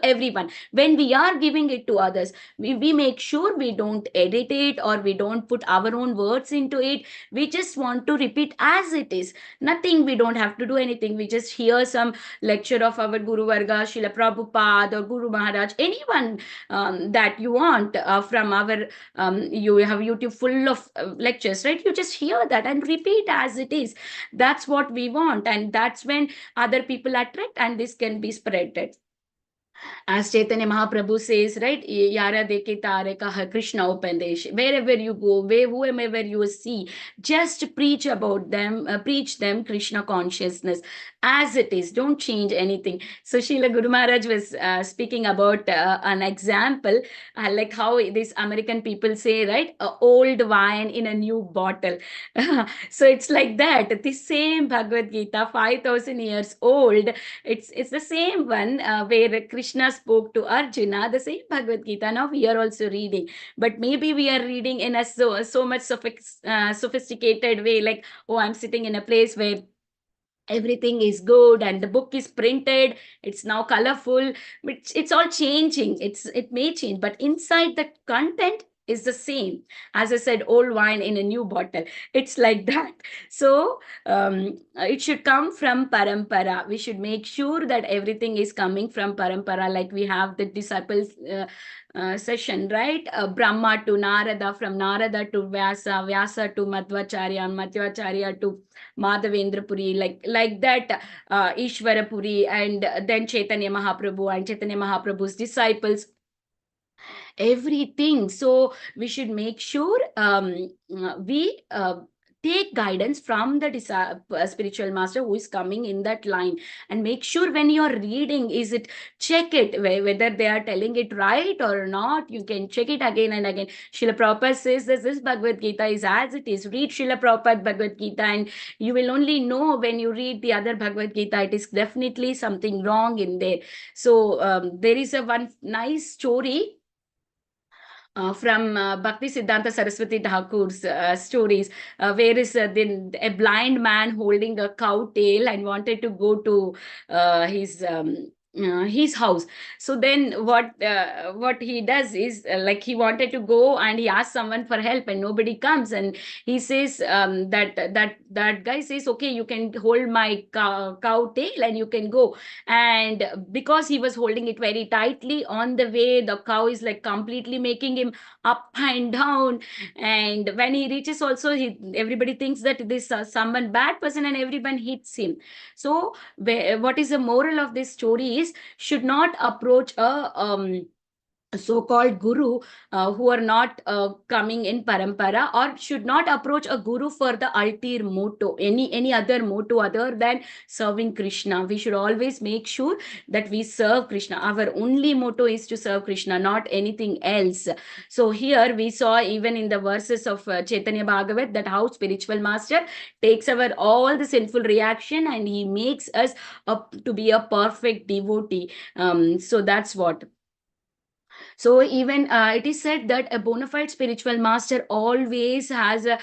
everyone. When we are giving it to others, we make sure we don't edit it or we don't put our own words into it. We just want to repeat as it is. Nothing, we don't have to do anything. We just hear some lecture of our Guru Varga, Srila Prabhupada or Guru Maharaj, anyone that you want from our, you have YouTube full of lectures, right? You just hear that and repeat as it is. That's what we want. And that's when other people attract and this can be spreaded. As Chaitanya Mahaprabhu says, right? Yara deke tare kaha Krishna upandesh. Wherever you go, whoever you see, just preach about them, preach them Krishna consciousness as it is. Don't change anything. So Srila Guru Maharaj was speaking about an example, like how these American people say, right? Old wine in a new bottle. So it's like that. The same Bhagavad Gita, 5,000 years old. It's the same one where Krishna spoke to Arjuna, the same Bhagavad Gita. Now we are also reading, but maybe we are reading in a so much sophisticated way, like, oh, I'm sitting in a place where everything is good and the book is printed, it's now colorful, but it's all changing. It may change, but inside the content is the same. As I said, old wine in a new bottle. It's like that. So it should come from parampara. We should make sure that everything is coming from parampara, like we have the disciples session, right? Brahma to Narada, from Narada to Vyasa, Vyasa to Madhvacharya, Madhvacharya to Madhavendra Puri, like that, Ishvara Puri, and then Chaitanya Mahaprabhu and Chaitanya Mahaprabhu's disciples, everything. So we should make sure we take guidance from the spiritual master who is coming in that line, and make sure when you're reading, is it, check it whether they are telling it right or not. You can check it again and again. Srila Prabhupada says that this Bhagavad Gita is as it is. Read Srila Prabhupada Bhagavad Gita, and you will only know when you read the other Bhagavad Gita, it is definitely something wrong in there. So there is a one nice story from Bhakti Siddhanta Saraswati Thakur's stories, where is a blind man holding a cow tail and wanted to go to his house. So then what he does is, like, he wanted to go and he asked someone for help and nobody comes, and he says that guy says, okay, you can hold my cow tail and you can go. And because he was holding it very tightly, on the way the cow is like completely making him up and down, and when he reaches also, everybody thinks that this someone bad person, and everyone hits him. So what is the moral of this story is, should not approach a so-called guru who are not coming in parampara, or should not approach a guru for the ulterior motto, any other motto other than serving Krishna. We should always make sure that we serve Krishna. Our only motto is to serve Krishna, not anything else. So here we saw, even in the verses of Chaitanya Bhagavat, that how spiritual master takes our all the sinful reaction and he makes us to be a perfect devotee. So that's what. So even it is said that a bona fide spiritual master always has a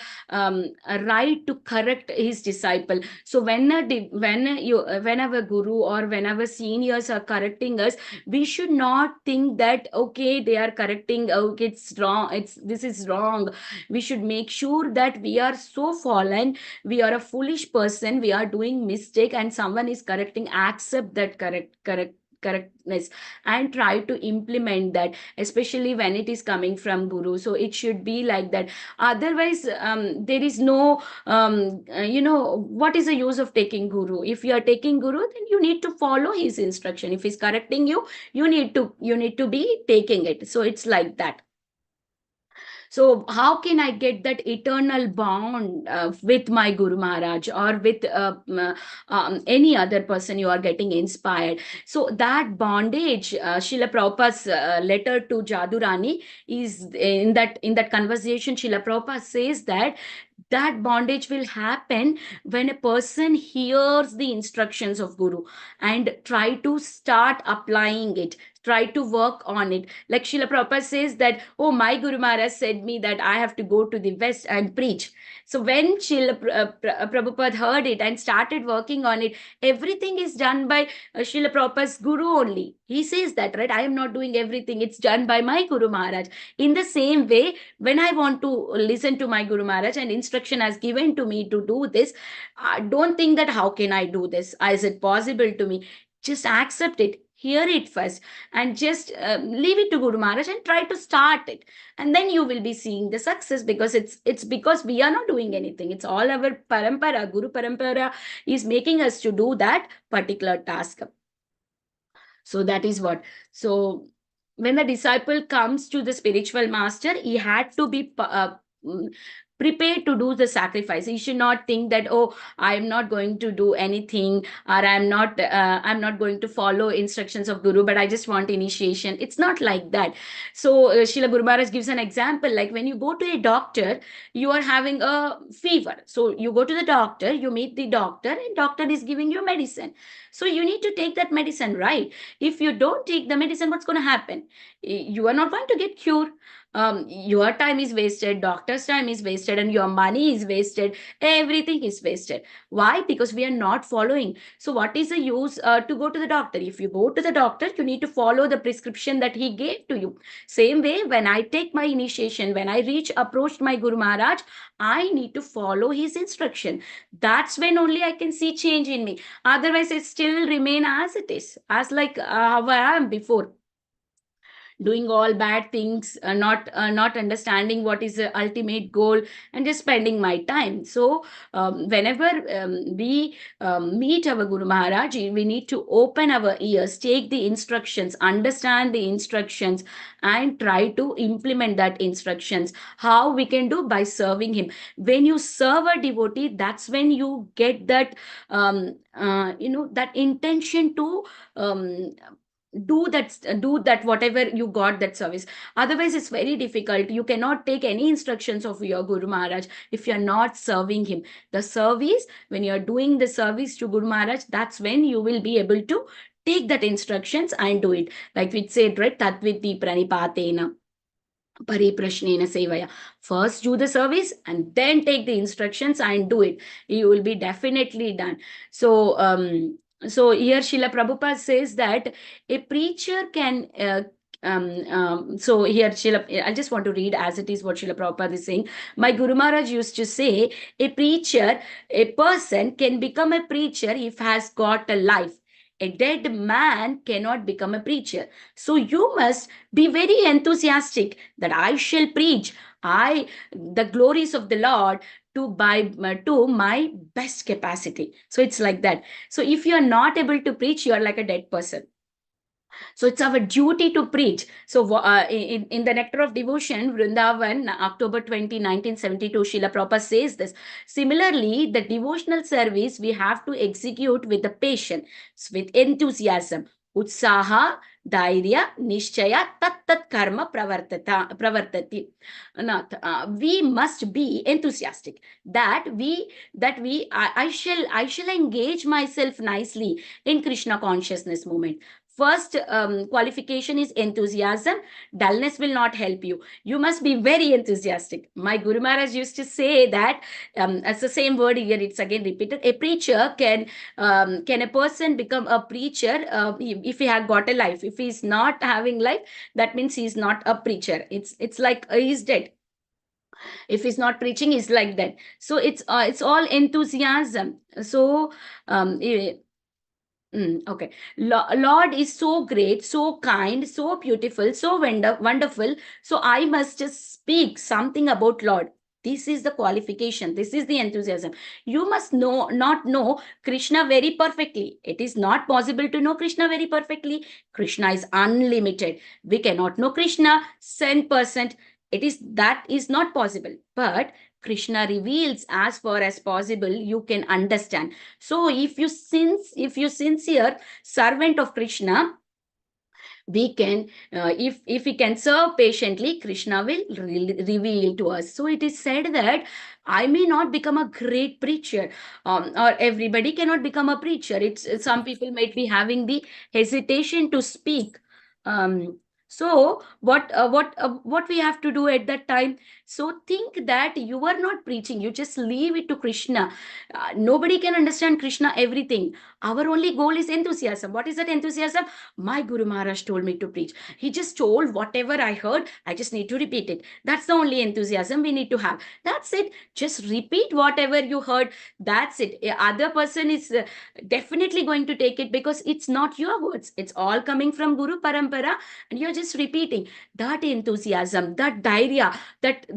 right to correct his disciple. So when our guru or when our seniors are correcting us, we should not think that, okay, they are correcting, okay, it's wrong, this is wrong. We should make sure that we are so fallen, we are a foolish person, we are doing mistake, and someone is correcting, accept that correctness and try to implement that, especially when it is coming from guru. So it should be like that. Otherwise there is no what is the use of taking guru? If you are taking guru, then you need to follow his instruction. If he's correcting you, you need to be taking it. So it's like that. So how can I get that eternal bond with my Guru Maharaj, or with any other person you are getting inspired? So that bondage, Srila Prabhupada's letter to Jadurani is in that conversation. Srila Prabhupada says that bondage will happen when a person hears the instructions of Guru and try to start applying it, try to work on it. Like Srila Prabhupada says that, oh, my Guru Maharaj said me that I have to go to the West and preach. So when Srila Prabhupada heard it and started working on it, everything is done by Srila Prabhupada's Guru only. He says that, right? I am not doing everything. It's done by my Guru Maharaj. In the same way, when I want to listen to my Guru Maharaj and instruction has given to me to do this, I don't think that how can I do this? Is it possible to me? Just accept it. Hear it first and just leave it to Guru Maharaj and try to start it. And then you will be seeing the success, because it's because we are not doing anything. It's all our parampara. Guru parampara is making us to do that particular task. So that is what. So when the disciple comes to the spiritual master, he had to be prepared to do the sacrifice. He should not think that, oh, I am not going to do anything, or I'm not going to follow instructions of Guru, but I just want initiation. It's not like that. So Srila Guru Maharaj gives an example, like when you go to a doctor, you are having a fever. So you go to the doctor, you meet the doctor, and doctor is giving you medicine. So you need to take that medicine, right? If you don't take the medicine, what's going to happen? You are not going to get cured. your time is wasted, doctor's time is wasted, and your money is wasted. Everything is wasted. Why? Because we are not following. So what is the use to go to the doctor? If you go to the doctor, you need to follow the prescription that he gave to you. Same way, when I take my initiation, when I approached my Guru Maharaj, I need to follow his instruction. That's when only I can see change in me. Otherwise, it still remain as it is, as like how I am before, doing all bad things, not understanding what is the ultimate goal, and just spending my time. So whenever we meet our Guru Maharaj, we need to open our ears, take the instructions, understand the instructions, and try to implement that instructions. How we can do? By serving him. When you serve a devotee, that's when you get that that intention to do that whatever you got that service. Otherwise, it's very difficult. You cannot take any instructions of your Guru Maharaj if you're not serving him. The service, when you're doing the service to Guru Maharaj, that's when you will be able to take that instructions and do it. Like we said, right? Tatviti pranipatena pariprashnena sevaya. First do the service and then take the instructions and do it. You will be definitely done. So here Srila Prabhupada says that a preacher can so here I just want to read as it is what Srila Prabhupada is saying. My Guru Maharaj used to say, a person can become a preacher if has got a life. A dead man cannot become a preacher. So you must be very enthusiastic that I shall preach the glories of the Lord to my best capacity. So it's like that. So if you are not able to preach, you are like a dead person. So it's our duty to preach. So in the Nectar of Devotion, Vrindavan, October 20, 1972, Srila Prabhupada says this. Similarly, the devotional service we have to execute with the patience, with enthusiasm, utsaha, dhairya, nishchaya, tat karma pravartati. We must be enthusiastic that I shall engage myself nicely in Krishna consciousness movement. First qualification is enthusiasm. Dullness will not help you. You must be very enthusiastic. My Guru Maharaj used to say that, it's the same word here, it's again repeated. A preacher can a person become a preacher if he had got a life? If he's not having life, that means he's not a preacher. It's like he's dead. If he's not preaching, he's like that. So it's all enthusiasm. So okay. Lord is so great, so kind, so beautiful, so wonderful. So I must just speak something about Lord. This is the qualification. This is the enthusiasm. You must not know Krishna very perfectly. It is not possible to know Krishna very perfectly. Krishna is unlimited. We cannot know Krishna 100%. That is not possible. But Krishna reveals as far as possible you can understand. So if you sincere servant of Krishna, we can if we can serve patiently, Krishna will reveal to us. So it is said that I may not become a great preacher, or everybody cannot become a preacher. It's some people might be having the hesitation to speak. So what we have to do at that time? So think that you are not preaching. You just leave it to Krishna. Nobody can understand Krishna everything. Our only goal is enthusiasm. What is that enthusiasm? My Guru Maharaj told me to preach. He just told whatever I heard, I just need to repeat it. That's the only enthusiasm we need to have. That's it. Just repeat whatever you heard. That's it. Other person is definitely going to take it because it's not your words. It's all coming from Guru Parampara, and you're just repeating. That enthusiasm, that dhairya, that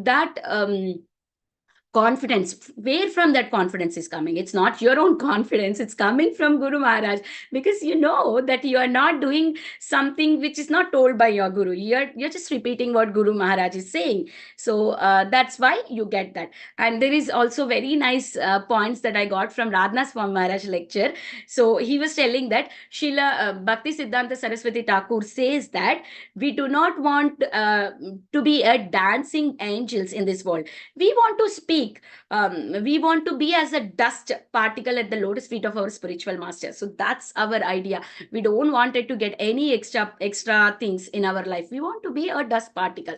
confidence. Where from that confidence is coming? It's not your own confidence. It's coming from Guru Maharaj, because you know that you are not doing something which is not told by your Guru. You're just repeating what Guru Maharaj is saying. So that's why you get that. And there is also very nice points that I got from Radhanath Swami Maharaj lecture. So he was telling that Srila Bhakti Siddhanta Saraswati Thakur says that we do not want to be a dancing angels in this world. We want to speak. We want to be as a dust particle at the lotus feet of our spiritual master. So that's our idea. We don't want it to get any extra things in our life. We want to be a dust particle.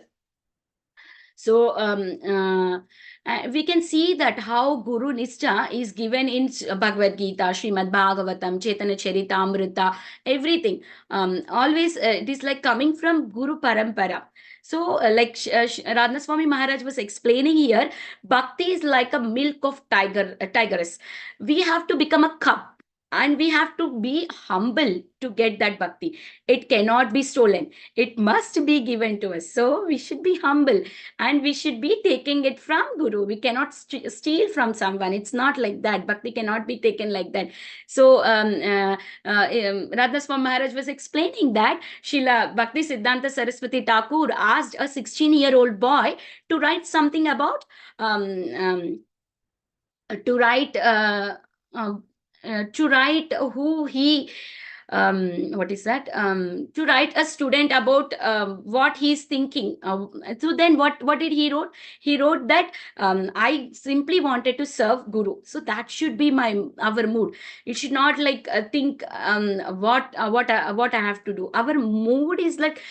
So we can see that how Guru Nishtha is given in Bhagavad Gita, Srimad Bhagavatam, Chaitanya Charitamrita, everything. Always it is like coming from Guru Parampara. So like Radha Swami Maharaj was explaining here, Bhakti is like a milk of tigress. We have to become a cup. And we have to be humble to get that bhakti. It cannot be stolen. It must be given to us. So we should be humble and we should be taking it from Guru. We cannot steal from someone. It's not like that. Bhakti cannot be taken like that. So Radha Swami Maharaj was explaining that Srila Bhakti Siddhanta Saraswati Thakur asked a 16-year-old boy to write something about to write who he what is that to write a student about what he's thinking. So then what did he wrote? He wrote that I simply wanted to serve Guru. So that should be our mood. It should not like think what I have to do. Our mood is like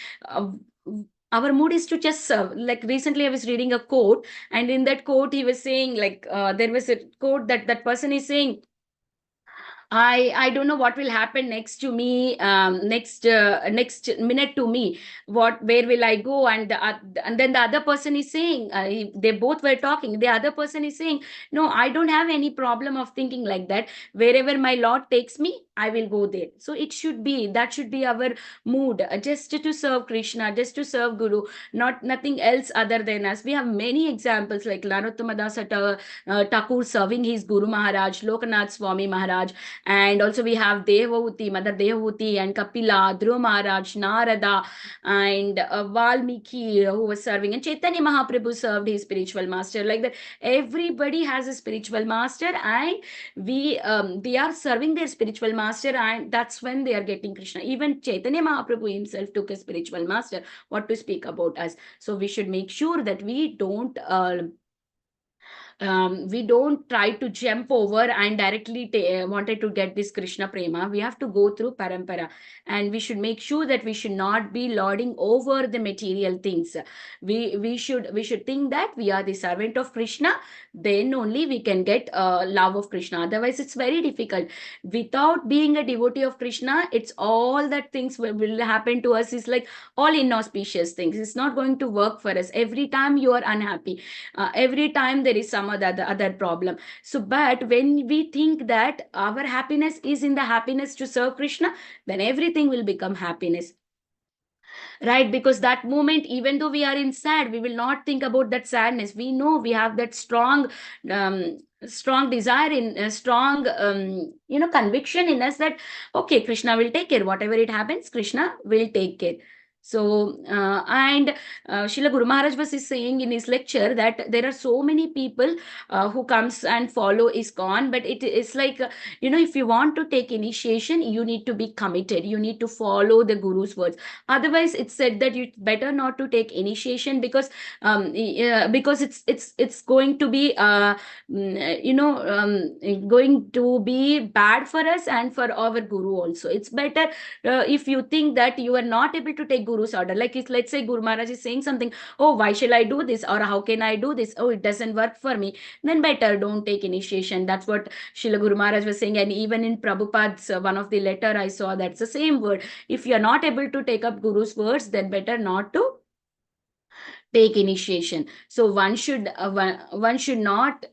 our mood is to just serve. Like recently I was reading a quote, and in that quote he was saying like there was a quote that person is saying, I don't know what will happen next to me, next minute to me. Where will I go? And then the other person is saying, they both were talking. The other person is saying, no, I don't have any problem of thinking like that. Wherever my Lord takes me, I will go there. So that should be our mood, just to serve Krishna, just to serve Guru, nothing else other than us. We have many examples like Narottama Dasa Thakur serving his Guru Maharaj, Lokanath Swami Maharaj. And also we have Devahuti, Mother Devahuti, and Kapila, Dhruva Maharaj, Narada, and Valmiki, who was serving. And Chaitanya Mahaprabhu served his spiritual master. Like that, everybody has a spiritual master, and they are serving their spiritual master, and that's when they are getting Krishna. Even Chaitanya Mahaprabhu himself took a spiritual master. What to speak about us? So we should make sure that we don't try to jump over and directly wanted to get this Krishna prema. We have to go through parampara, and we should make sure that we should not be lording over the material things. We should think that we are the servant of Krishna. Then only we can get love of Krishna. Otherwise, it's very difficult. Without being a devotee of Krishna, it's all that things will happen to us is like all inauspicious things. It's not going to work for us. Every time you are unhappy, every time there is some other problem. So but when we think that our happiness is in the happiness to serve Krishna, then everything will become happiness, right? Because that moment, even though we are in sad, we will not think about that sadness. We know we have that strong desire in strong conviction in us that okay, Krishna will take care. Whatever it happens, Krishna will take care. So and Srila Guru Maharaj was saying in his lecture that there are so many people who comes and follow ISKCON, but it is like if you want to take initiation, you need to be committed. You need to follow the Guru's words. Otherwise, it's said that you better not to take initiation because it's going to be going to be bad for us and for our Guru also. It's better if you think that you are not able to take Guru's order. Like if let's say Guru Maharaj is saying something, oh, why shall I do this, or how can I do this, oh, it doesn't work for me, then better don't take initiation. That's what Srila Guru Maharaj was saying. And even in Prabhupada's one of the letter I saw, that's the same word. If you are not able to take up Guru's words, then better not to take initiation. So one should not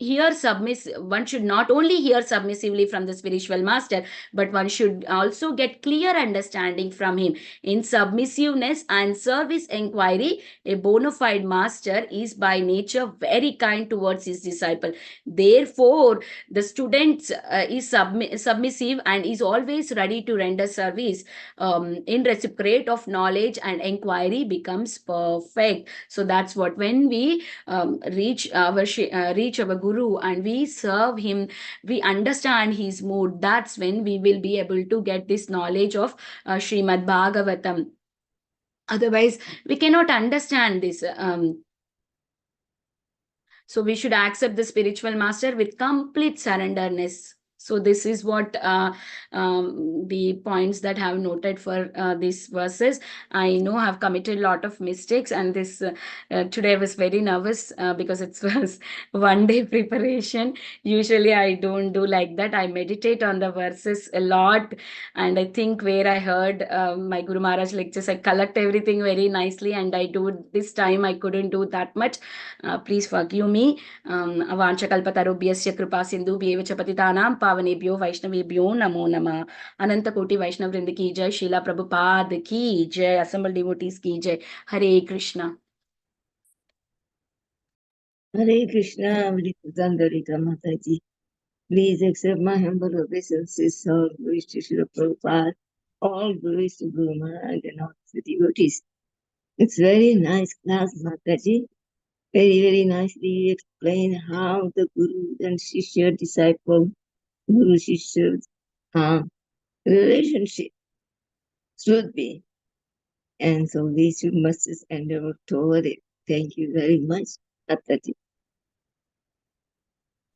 one should not only hear submissively from the spiritual master, but one should also get clear understanding from him. In submissiveness and service inquiry, a bona fide master is by nature very kind towards his disciple. Therefore, the student is submissive and is always ready to render service. In reciprocate of knowledge and inquiry becomes perfect. So that's what, when we reach our Guru and we serve him, we understand his mood, that's when we will be able to get this knowledge of Srimad Bhagavatam. Otherwise, we cannot understand this. So we should accept the spiritual master with complete surrenderness. So this is what the points that I have noted for these verses. I know I've committed a lot of mistakes, and this today I was very nervous because it was one day preparation. Usually I don't do like that. I meditate on the verses a lot, and I think where I heard my Guru Maharaj lectures, I collect everything very nicely, and I do this time I couldn't do that much. Please forgive me. Avanchakalpatarubhyasya kripa sindhubhyev cha patitanam pavanebhyo vaishnavebhyo namo namah. Ananta Koti Vaishnav Vrinda ki jai, Srila Prabhupada ki jai, assembled devotees ki jai. Hare Krishna. Hare Krishna, Vinitha Gandharvika Mataji. Please accept my humble obeisances, all glories to Srila Prabhupada, all glories to Guru Maharaj and all the devotees. It's very nice class, Mataji. Very, very nicely explain how the Guru and Shishya, disciple, Guru Shishya relationship should be. And so we should must just endeavor toward it. Thank you very much, Mataji.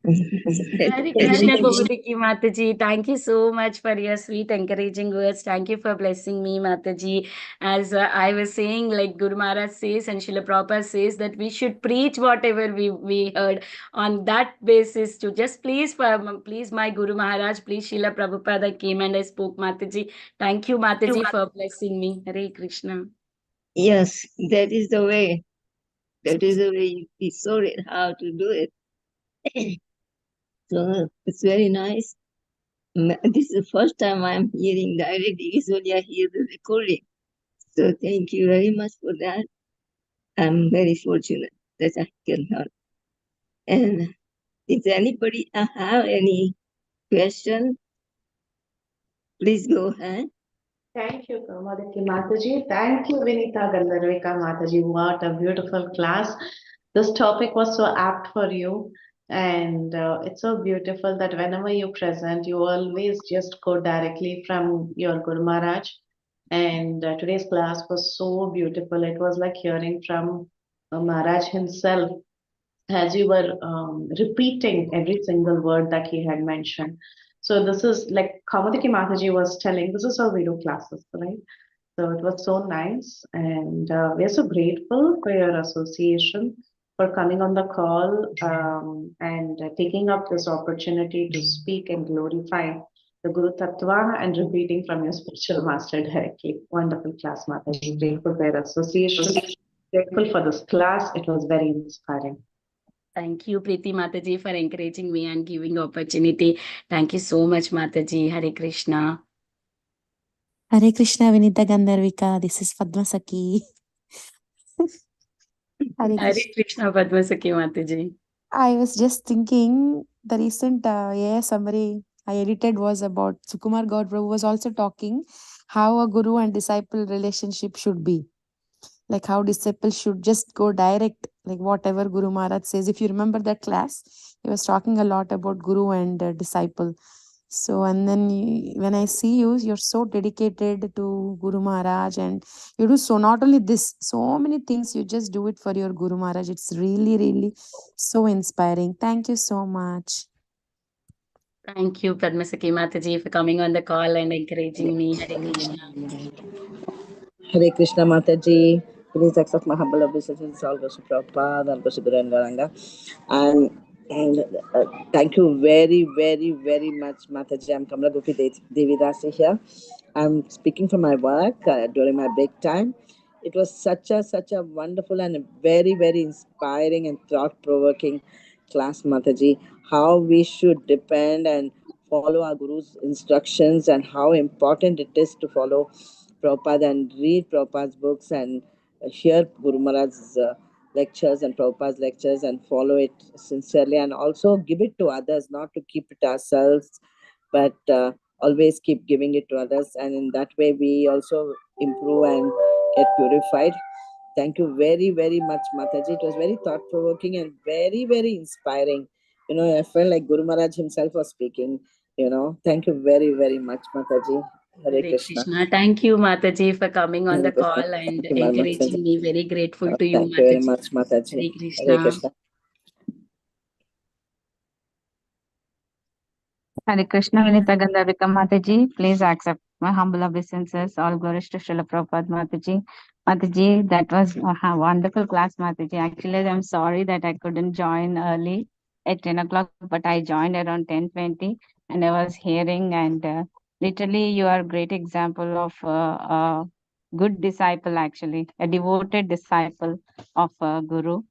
Hare Krishna Govardhan ki Mataji. Thank you so much for your sweet encouraging words. Thank you for blessing me, Mataji. As I was saying, like Guru Maharaj says and Srila Prabhupada says that we should preach whatever we heard. On that basis, to just please my Guru Maharaj, please Srila Prabhupada came and I spoke, Mataji. Thank you, Mataji, for blessing me. Hare Krishna. Yes, that is the way. That is the way we saw it, how to do it. So it's very nice. This is the first time I'm hearing directly. Usually I hear the recording. So thank you very much for that. I'm very fortunate that I can help. And if anybody have any question, please go ahead. Thank you, Mataji. Thank you, Vinitha Gandharvika Mataji. What a beautiful class. This topic was so apt for you. And it's so beautiful that whenever you present, you always just go directly from your Guru Maharaj. And today's class was so beautiful. It was like hearing from Maharaj himself as you were repeating every single word that he had mentioned. So this is like Kamadiki Mataji was telling, this is how we do classes, right? So it was so nice, and we are so grateful for your association, for coming on the call and taking up this opportunity to speak and glorify the Guru Tattva and repeating from your spiritual master directly. Wonderful class, Mataji. Grateful for your association. Grateful for this class. It was very inspiring. Thank you, Preeti Mataji, for encouraging me and giving opportunity. Thank you so much, Mataji. Hare Krishna. Hare Krishna, Vinita Gandharvika. This is Padma Saki. Hare Krishna, Padma Saki Mataji. I was just thinking the recent summary I edited was about Sukumar Gaur Prabhu was also talking how a guru and disciple relationship should be. Like how disciples should just go direct, like whatever Guru Maharaj says. If you remember that class, he was talking a lot about guru and disciple. So, and then when I see you, you're so dedicated to Guru Maharaj and you do so not only this, so many things, you just do it for your Guru Maharaj. It's really, really so inspiring. Thank you so much. Thank you, Padma Saki Mataji, for coming on the call and encouraging me. Hare Krishna. Hare Krishna Mataji. Please accept my humble obeisances. All goes to Prabhupada, all goes to Guru and Garanga. And thank you very, very, very much, Mataji. I'm Kamala Gopi Devi Dasi here. I'm speaking from my work during my break time. It was such a wonderful and very, very inspiring and thought-provoking class, Mataji. How we should depend and follow our Guru's instructions and how important it is to follow Prabhupada and read Prabhupada's books and hear Guru Maharaj's lectures and Prabhupada's lectures and follow it sincerely and also give it to others, not to keep it ourselves, but always keep giving it to others. And in that way, we also improve and get purified. Thank you very, very much, Mataji. It was very thought-provoking and very, very inspiring. You know, I felt like Guru Maharaj himself was speaking, you know. Thank you very, very much, Mataji. Hare Krishna. Thank you, Mataji, for coming on the call and encouraging me. Very grateful to you, Mataji. Thank you very much, Mataji. Hare Krishna. Hare Krishna. Hare Krishna, Vinita Gandharvika Mataji, please accept my humble obeisances. All glories to Srila Prabhupada Mataji. Mataji, that was a wonderful class, Mataji. Actually, I'm sorry that I couldn't join early at 10 o'clock, but I joined around 10:20 and I was hearing and literally you are a great example of a good disciple, actually, a devoted disciple of Guru.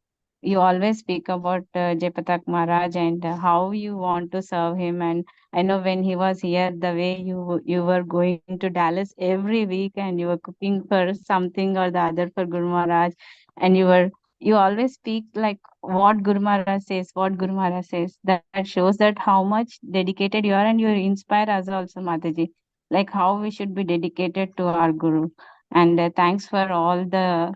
You always speak about Japatak Maharaj and how you want to serve him, and I know when he was here, the way you were going to Dallas every week and you were cooking for something or the other for Guru Maharaj, and you always speak like what Guru Maharaj says, what Guru Maharaj says. That shows that how much dedicated you are, and you inspire us also, Mataji, like how we should be dedicated to our Guru. And thanks for all the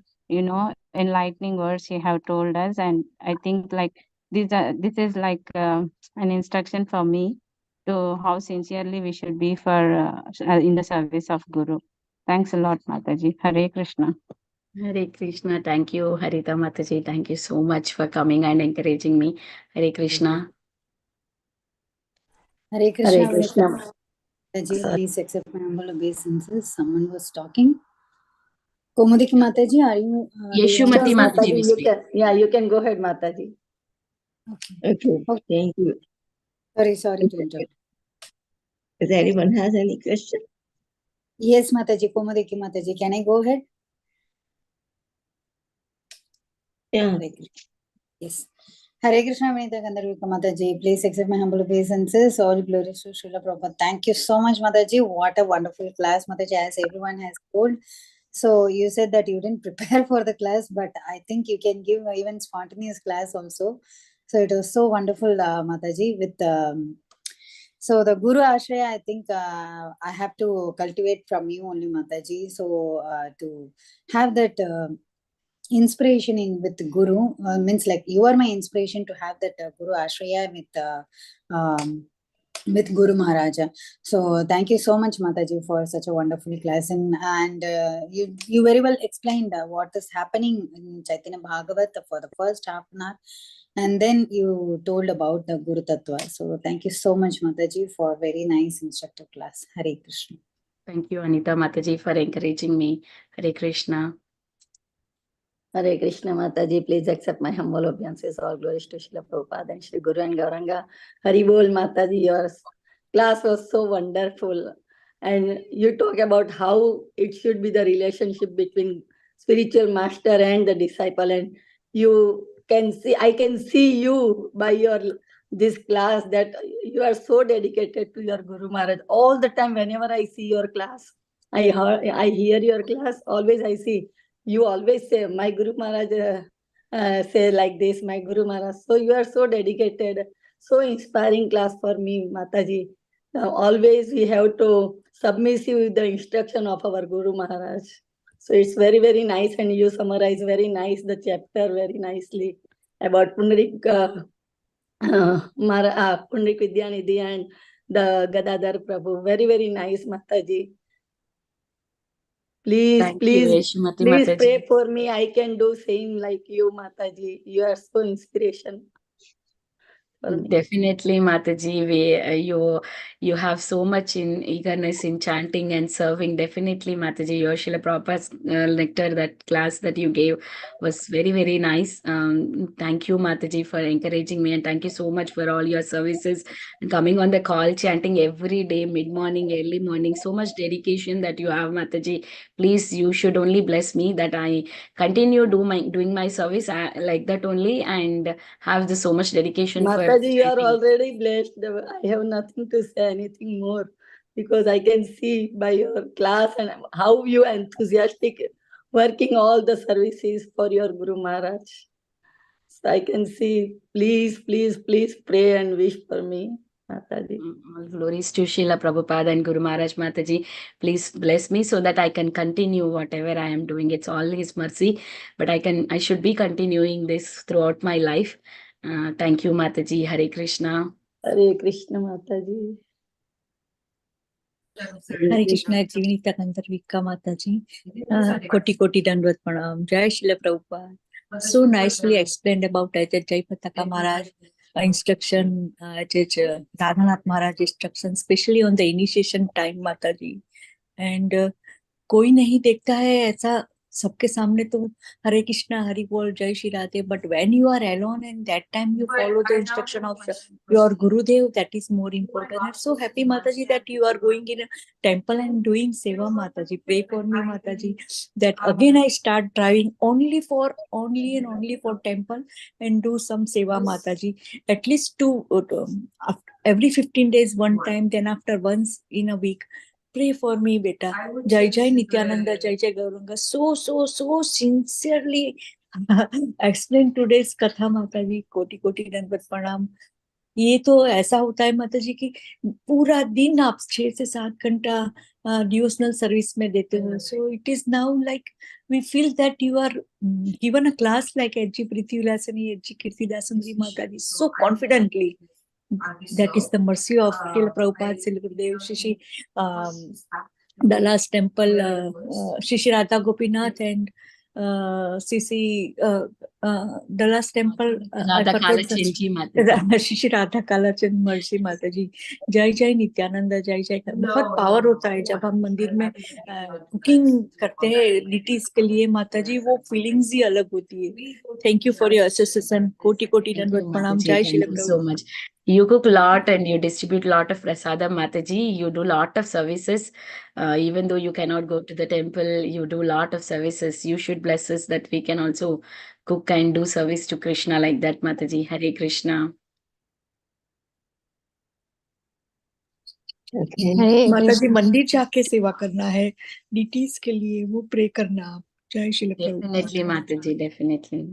enlightening words you have told us. And I think like this is like an instruction for me to how sincerely we should be for in the service of Guru. Thanks a lot, Mataji. Hare Krishna. Hare Krishna. Thank you, Harita Mataji. Thank you so much for coming and encouraging me. Hare Krishna. Hare Krishna. Hare Krishna. Mataji, please accept my humble obeisances. Someone was talking. Komudiki Mataji, are you? Yeshumati Sure, Mataji, we you speak. can, you can go ahead, Mataji. Okay, thank you. Sorry to interrupt. Does anyone has any question? Yes, Mataji, Komudiki Mataji, can I go ahead? Yeah. Yes. Hare Krishna, Vinita Gandharvika Mataji. Please accept my humble obeisances. All glories to Srila Prabhupada. Thank you so much, Mataji. What a wonderful class, Mataji, as everyone has told. So you said that you didn't prepare for the class, but I think you can give even spontaneous class also. So it was so wonderful, Mataji. With so the Guru Ashraya, I think I have to cultivate from you only, Mataji. So to have that inspiration in with Guru means like you are my inspiration to have that Guru Ashraya with Guru Maharaja. So thank you so much, Mataji, for such a wonderful class. And you very well explained what is happening in Chaitanya Bhagavata for the first half an hour. And then you told about the Guru Tattva. So thank you so much, Mataji, for a very nice instructive class. Hare Krishna. Thank you, Anita Mataji, for encouraging me. Hare Krishna. Hare Krishna, Mataji, please accept my humble obeisances. All glories to Srila Prabhupada and Sri Guru and Gauranga. Hari Bol, Mataji, your class was so wonderful. And you talk about how it should be the relationship between spiritual master and the disciple. And you can see, I can see you by your this class that you are so dedicated to your Guru Maharaj. All the time, whenever I see your class, I hear your class, always I see. You always say, my Guru Maharaj say like this, my Guru Maharaj. So you are so dedicated, so inspiring class for me, Mataji. Always we have to submissive with the instruction of our Guru Maharaj. So it's very, very nice, and you summarize very nice the chapter very nicely about Pundarika, Pundarik Vidyanithi and the Gadhadar Prabhu. Very, very nice, Mataji. Please, please Mataji. pray for me. I can do same like you, Mataji. You are so inspiration. Definitely, Mataji. You have so much in eagerness in chanting and serving. Definitely, Mataji, your Srila Prabhupada's lecture, that class that you gave was very, very nice. Thank you, Mataji, for encouraging me, and thank you so much for all your services and coming on the call, chanting every day, mid-morning, early morning. So much dedication that you have, Mataji. Please, you should only bless me that I continue doing my service like that only, and have so much dedication. Mataji, you are already blessed. I have nothing to say anything more, because I can see by your class and how you enthusiastic working all the services for your Guru Maharaj. So I can see, please pray and wish for me, Mataji. All glories to Srila Prabhupada and Guru Maharaj, Mataji. Please bless me so that I can continue whatever I am doing. It's all His mercy, but I should be continuing this throughout my life. Thank you, Mataji. Hare Krishna. Hare Krishna, Mataji. Hare Krishna, HG Vinita Gandharvika Mataji. Koti Dandvat Pranam. Jai Srila Prabhupada. So nicely explained about Jaipataka Maharaj. instruction, Radhanath Maharaj instruction, especially on the initiation time, Mataji. And कोई नहीं देखता है ऐसा सबके सामने तो हरे कृष्णा हरि बोल जय Shri Radhe, but when you are alone and that time you follow the instruction of your Gurudev, that is more important. I'm so happy, Mataji, that you are going in a temple and doing seva, Mataji. Pray for me, Mataji, that again I start driving only and only for temple and do some seva, Mataji, at least every 15 days one time, then after once in a week. Pray for me, beta. Jai Jai Nityananda, Jai Jai Gauranga. So sincerely explain today's katha, Mataji. Koti koti dandat pranam. ये तो ऐसा होता है माता जी की पूरा दिन आप 6 से 7 घंटा डिवोशनल सर्विस में देते हो. So it is now like we feel that you are given a class like HG Prithvilasani, HG Kirtidasani Mataji so confidently. That is the mercy of Srila Prabhupada, Srila Gurudev, Shri Dallas Temple, Shri Radha Gopinath, and Dallas Temple. Radha Kalachandji Mataji. Shri Radha Kalachand Mercy Mataji. Jai Jai Nityananda, Jai Jai. बहुत power होता है जब हम मंदिर में cooking करते हैं deities के लिए माताजी, वो फीलिंग्स ही अलग होती है. Thank you for your association. कोटि कोटि दंडवत प्रणाम. जय Shri Thank you so much. You cook a lot and you distribute a lot of prasada, Mataji. You do a lot of services. Even though you cannot go to the temple, you do a lot of services. You should bless us that we can also cook and do service to Krishna like that, Mataji. Hare Krishna. Okay. माताजी मंदिर जाके सेवा करना है deities के लिए, वो pray करना. जय Shri Definitely, Mataji, definitely.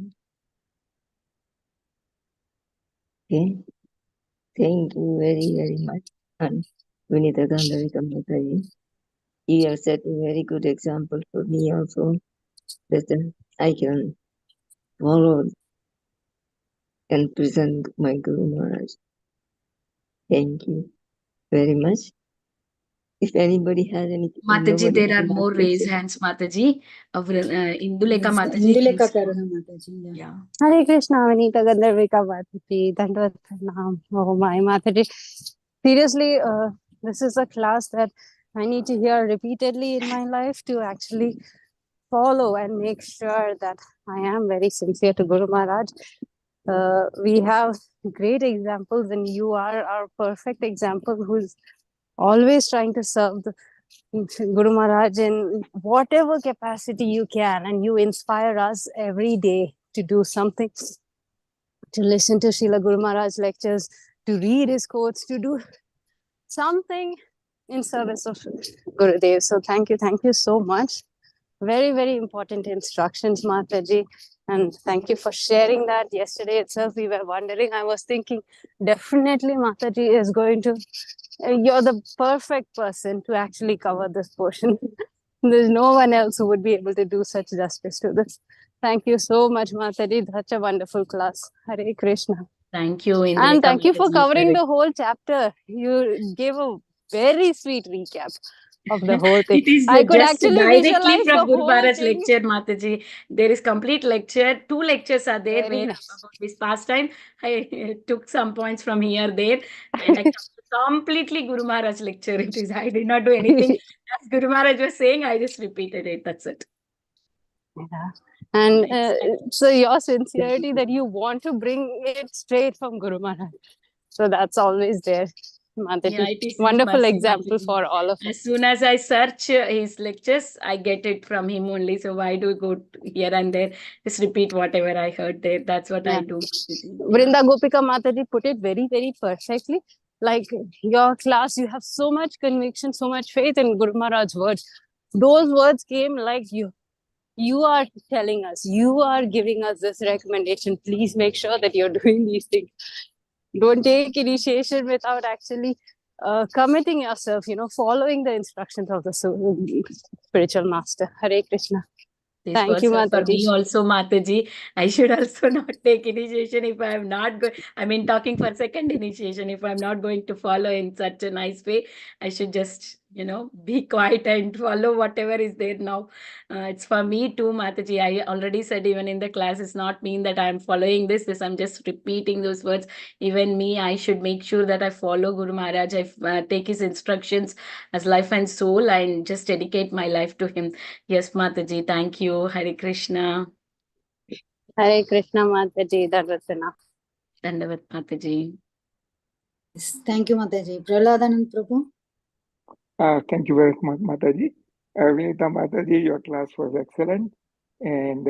Okay. Thank you very, very much. And Vinitha Gandharvika Mataji, you have set a very good example for me also, that I can follow and present my Guru Maharaj. Thank you very much. If anybody has anything, Mataji, there are nobody more has raised questions. hands, Mataji. Induleka Mataji. Induleka karo hai Mataji. Yeah. Hare Krishna, Vinitha Gandharvika Mataji. Dandavad pranam. Oh my Mataji. Seriously, this is a class that I need to hear repeatedly in my life to actually follow and make sure that I am very sincere to Guru Maharaj. We have great examples, and you are our perfect example who's always trying to serve the Guru Maharaj in whatever capacity you can, and you inspire us every day to do something, to listen to Srila Guru Maharaj lectures, to read his quotes, to do something in service of Gurudev. So thank you so much. Very, very important instructions, Mataji. And thank you for sharing that. Yesterday itself, we were wondering, I was thinking, definitely Mataji is going to, you're the perfect person to actually cover this portion. There's no one else who would be able to do such justice to this. Thank you so much, Mataji. Such a wonderful class. Hare Krishna. Thank you, Induleka And thank you for Mataji, covering the whole chapter. You gave a very sweet recap of the whole thing. It is I could just actually directly visualize from the Guru whole Maharaj thing. lecture, Mataji. There is complete lecture. 2 lectures are there Very where nice. about this pastime. I took some points from here, there, and I completely Guru Maharaj lecture. It is. I did not do anything. As Guru Maharaj was saying, I just repeated it. That's it. Yeah. And so your sincerity that you want to bring it straight from Guru Maharaj. So that's always there. Mataji. Yeah, it is his Wonderful mercy, example Mataji. for all of us. As soon as I search his lectures, I get it from him only. So why do I go here and there? Just repeat whatever I heard there. That's what I Yeah. do. Mataji. Yeah. Vrinda Gopika Mataji put it very, very perfectly. Like your class, you have so much conviction, so much faith in Guru Maharaj's words. Those words came like you are telling us, you are giving us this recommendation. Please make sure that you're doing these things. Don't take initiation without actually committing yourself, following the instructions of the spiritual master. Hare Krishna. This Thank was you, for Mataji. me also, Mataji. I should also not take initiation if I am not going. I mean, talking for second initiation. If I'm not going to follow in such a nice way, I should just be quiet and follow whatever is there now. It's for me too, Mataji. I already said even in the class, it's not mean that I'm following this. I'm just repeating those words. Even me, I should make sure that I follow Guru Maharaj. I take his instructions as life and soul and just dedicate my life to him. Yes, Mataji. Thank you. Hare Krishna. Hare Krishna, Mataji. That was enough. Dandavat, Mataji. Yes, thank you, Mataji. Praladanand Prabhu. Thank you very much, Mataji. Vinitha Mataji, your class was excellent. And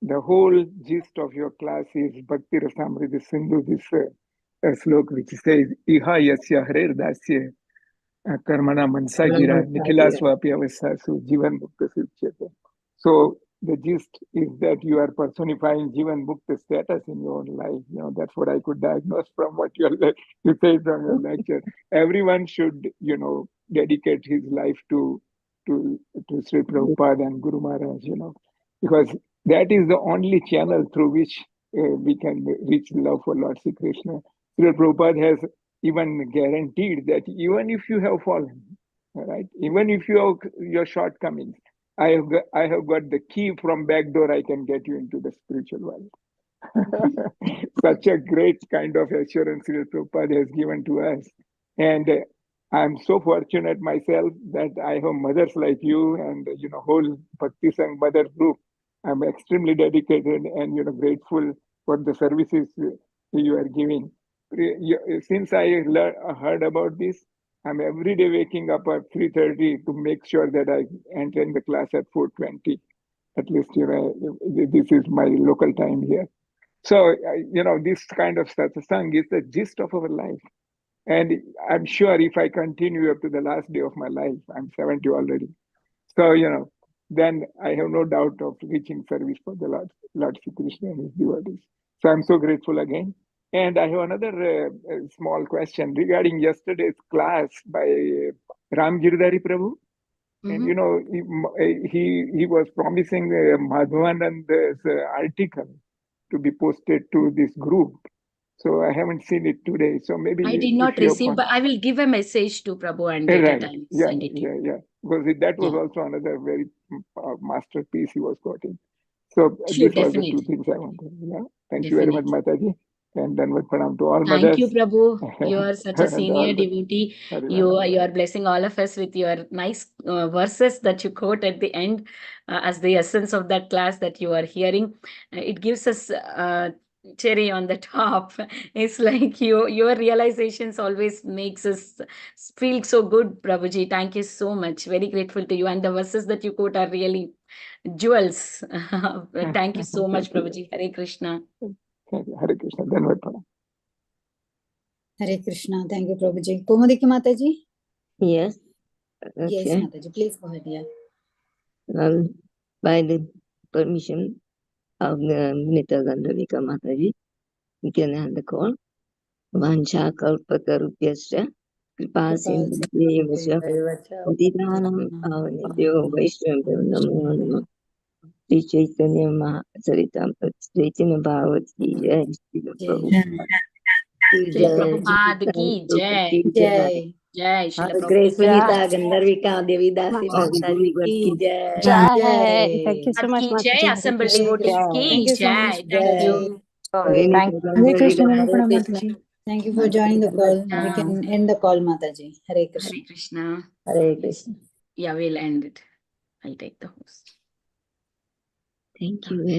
the whole gist of your class is Bhakti Rasamrita Sindhu, this slok which says, Iha yasya harer dasya karmana mansa gira nikhila swapi avasasu jivan mukta suchyate. So the gist is that you are personifying jivan mukta status in your own life. That's what I could diagnose from what you say from your lecture. Everyone should, dedicate his life to Sri Prabhupada and Guru Maharaj, because that is the only channel through which we can reach love for Lord Sri Krishna. Sri Prabhupada has even guaranteed that even if you have fallen, right, even if you have your shortcomings, I have got the key from back door. I can get you into the spiritual world. Such a great kind of assurance Sri Prabhupada has given to us. And I'm so fortunate myself that I have mothers like you and, whole Bhakti Sangha mother group. I'm extremely dedicated and, grateful for the services you are giving. Since I heard about this, I'm every day waking up at 3:30 to make sure that I enter in the class at 4:20. At least, this is my local time here. So, this kind of satsang is the gist of our life. And I'm sure if I continue up to the last day of my life, I'm 70 already. So, then I have no doubt of reaching service for the Lord Sri Krishna and his devotees. So I'm so grateful again. And I have another small question regarding yesterday's class by Ram Girdhari Prabhu. And, he was promising Madhavananda's article to be posted to this group. So I haven't seen it today. So maybe I did not receive, but I will give a message to Prabhu and get a time. Send it. Yeah. Because that was also another very masterpiece he was quoting. So sure, these were definitely. the two things I wanted. Yeah. Thank you very much, Mataji. And then pranam to all Thank mothers. you, Prabhu. You are such a senior devotee. You are blessing all of us with your nice verses that you quote at the end as the essence of that class that you are hearing. It gives us cherry on the top. It's like your realizations always makes us feel so good, Prabhuji. Thank you so much. Very grateful to you. And the verses that you quote are really jewels. Thank you so much, Prabhuji. Hare Krishna. Thank you. Hare Krishna. Dhanavad pranam. Hare Krishna. Thank you, Prabhuji. Kumudiki Mataji? Yes. Yes, Okay. Mataji. Please go ahead. Yeah. By the permission of the Vinita Gandharvika Mataji, we can end the call. Vancha kalpatarupyasya kripa sindhuvasya patitanam avanebhyo vaishnavyo namo namo. Sri Chaitanya Chaitanya Bhagavata Madhya Srila Prabhupada ki jai. Jai. Jai. Srila Grace Prabhupada Vinita Gandharvika Devi Dasi Mataji ki jai. Jai. Thank you so much, ki jai. Mataji. Assembled Hare devotees Krishna. ki Thank you so much. jai. Thank you. Thank Hare Krishna, Vinita Krishna. Mataji. Thank you for joining the call. We can end the call, Mataji. Hare Krishna. Hare Krishna. Hare Krishna. Yeah, we'll end it. I'll take the host. Thank you.